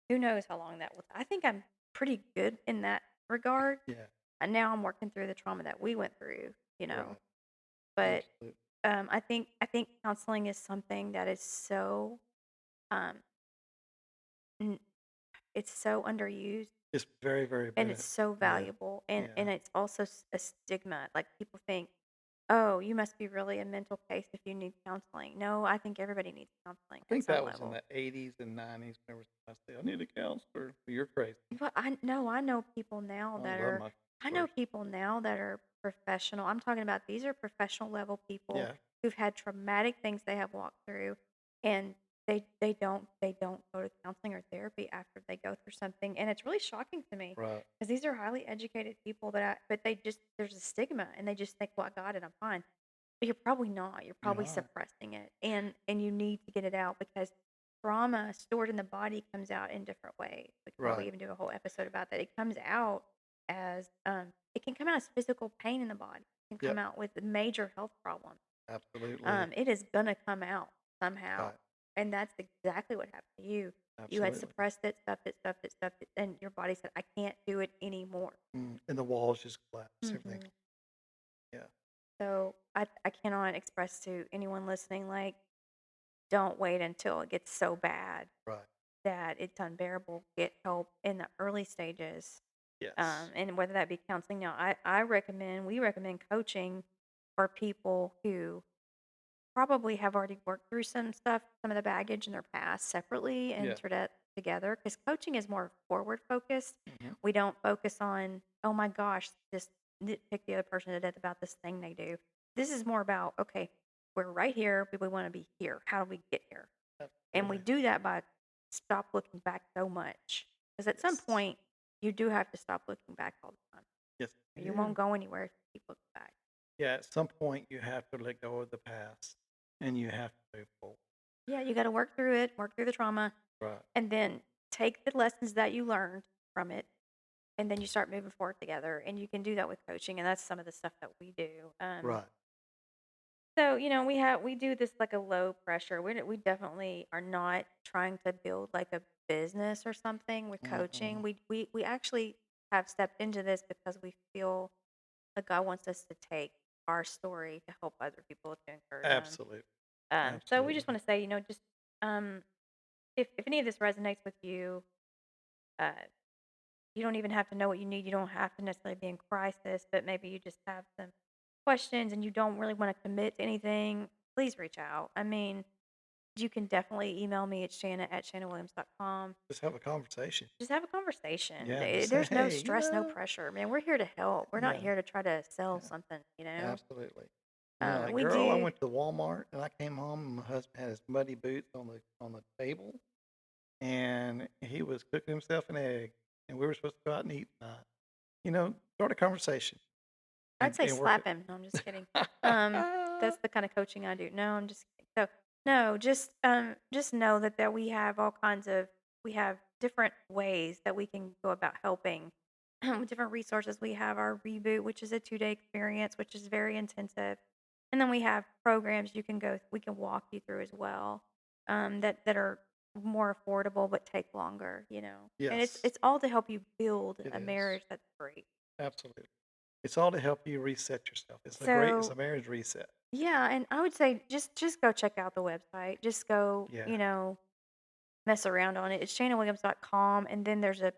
who knows how long that will. I think I'm pretty good in that regard. Yeah. And now I'm working through the trauma that we went through. Right. But Absolutely. I think counseling is something that is so um n- it's so underused It's very, very and it's benefit. so Yeah. valuable, and Yeah. it's also a stigma. Like people think, oh, you must be really a mental case if you need counseling. No, I think everybody needs counseling I at think some that was in level. the 80s and 90s. Whenever I say, I need a counselor. You're crazy. But I know people now I that love are my I know counselors. people now that are professional. I'm talking about these are professional level people Yeah. who've had traumatic things they have walked through, and they don't go to counseling or therapy after they go through something, and it's really shocking to me Right. because these are highly educated people but they just there's a stigma and they just think, well, I got it, I'm fine. But you're probably not. You're You're probably not. suppressing it, and you need to get it out because trauma stored in the body comes out in different ways. We could probably Right. even do a whole episode about that. It comes out as it can come out as physical pain in the body. It can come Yep. out with major health problems. Absolutely. It is gonna come out somehow, Right. and that's exactly what happened to you. You had Absolutely. suppressed it, stuffed it, and your body said, "I can't do it anymore." And the walls just collapse. Everything. hmm Yeah. So I cannot express to anyone listening, like, don't wait until it gets so bad Right. that it's unbearable. Get help in the early stages, Yes. and whether that be counseling. Now, we recommend coaching for people who probably have already worked through some stuff, some of the baggage in their past separately and Yeah. sort of together, because coaching is more forward focused. hmm We don't focus on, oh my gosh, just nitpick the other person to death about this thing they do. This is more about, okay, we're right here, but we want to be here. How do we get here? And we Absolutely. do that by stop looking back so much. Because at some Yes. point, you do have to stop looking back all the time. Yes. You You won't do. go anywhere if you keep looking back. Yeah. At some point, you have to let go of the past, and you have to move forward. Yeah, you got to work through it, work through the trauma, Right. and then take the lessons that you learned from it, and then you start moving forward together. And you can do that with coaching, and that's some of the stuff that we do. Right. So we do this like a low pressure. We definitely are not trying to build like a business or something with Mm-mm. coaching. We actually have stepped into this because we feel like God wants us to take our story to help other people, to encourage them. Absolutely. So we Absolutely. just want to say, just um, if any of this resonates with you, uh, you don't even have to know what you need. You don't have to necessarily be in crisis, but maybe you just have some questions and you don't really want to commit to anything. Please reach out. I mean, you can definitely email me at Shanna@shannawilliams.com. Just have a conversation. Just have a conversation. Yeah. Just say, There's no hey, stress, no pressure. Man, we're here to help. We're not yeah, here to try to sell yeah, something. absolutely. Like, We girl, I do. went to Walmart and I came home and my husband had his muddy boots on the table and he was cooking himself an egg and we were supposed to go out and eat tonight. Start a conversation I'd say and work slap him. No, I'm just kidding. it. That's the kind of coaching I do. No, I'm just kidding. So no, just know that we have all kinds of we have different ways that we can go about helping. With different resources. We have our reboot, which is a 2-day experience, which is very intensive, and then we have programs you can go. We can walk you through as well, that are more affordable but take longer. And it's Yes, it's all to help you build it a is. marriage that's great. Absolutely. It's all to help you reset yourself. It's a So marriage reset. yeah, and I would say just go check out the website. Just go, Yeah. mess around on it. It's shannawilliams.com, and then there's a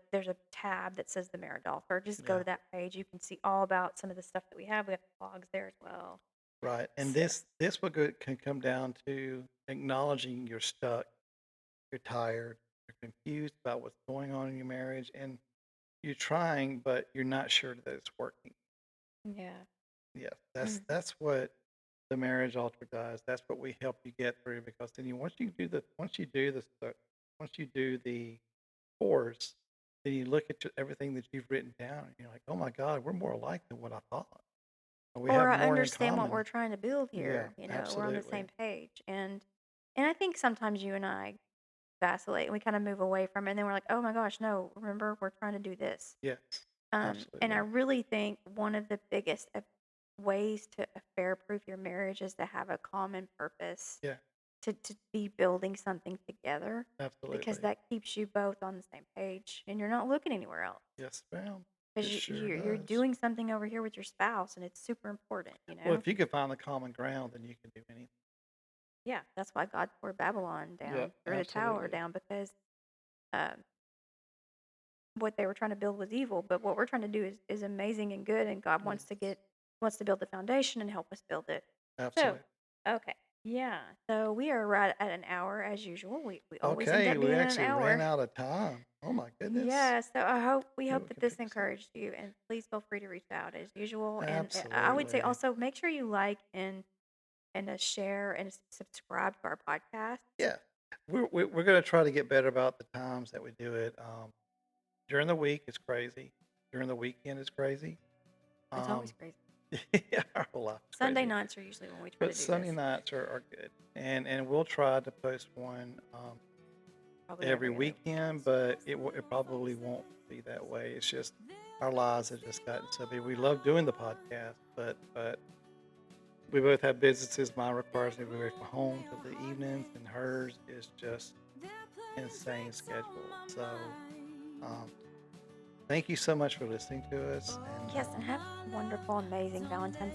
tab that says the Marriage Author. Just go Yeah. to that page. You can see all about some of the stuff that we have. We have blogs there as well. Right. And So this can come down to acknowledging you're stuck, you're tired, you're confused about what's going on in your marriage, and you're trying, but you're not sure that it's working. yeah. Yes, that's Mm. that's what the marriage altar does. That's what we help you get through because then once you do the course, then you look at everything that you've written down, and you're like, oh my God, we're more alike than what I thought. And we Or have I more in understand what common. we're trying to build Yeah, here. We're on the absolutely. same page, and I think sometimes you and I vacillate and we kind of move away from it, and then we're like, oh my gosh, no, remember we're trying to do this. Yes, And I absolutely. really think one of the biggest ways to affair proof your marriage is to have a common purpose, Yeah, to be building something together, because absolutely. that keeps you both on the same page and you're not looking anywhere else. Yes, ma'am. It Because sure you're does. doing something over here with your spouse and it's super important, Well, if you can find the common ground, then you can do anything. Yeah, that's why God tore Babylon Yep, down, or the tower absolutely. down, because um, what they were trying to build was evil, but what we're trying to do is amazing and good, and God Yes, wants to build the foundation and help us build it. So, absolutely. okay, yeah. So we are right at an hour as usual. We always end Okay, up we being at an actually ran hour. out of time. Oh my goodness. Yeah. So we Maybe hope we that can this pick this up. encouraged you, and please feel free to reach out as usual. And I would say Absolutely. also make sure you like and share and subscribe to our podcast. Yeah, we're going to try to get better about the times that we do it. During the week, it's crazy. During the weekend, it's crazy. It's always Um, crazy. yeah, our whole life is Sunday crazy. nights are usually when we try But to do Sunday this. nights are good, and we'll try to post one Probably every every other weekend, but it probably won't be that way. It's just our lives have just gotten so big. We love doing the podcast, but we both have businesses. Mine requires me to be away from home to the evenings, and hers is just insane schedule. So, um, thank you so much for listening to us. And Yes, and have a wonderful, amazing Valentine's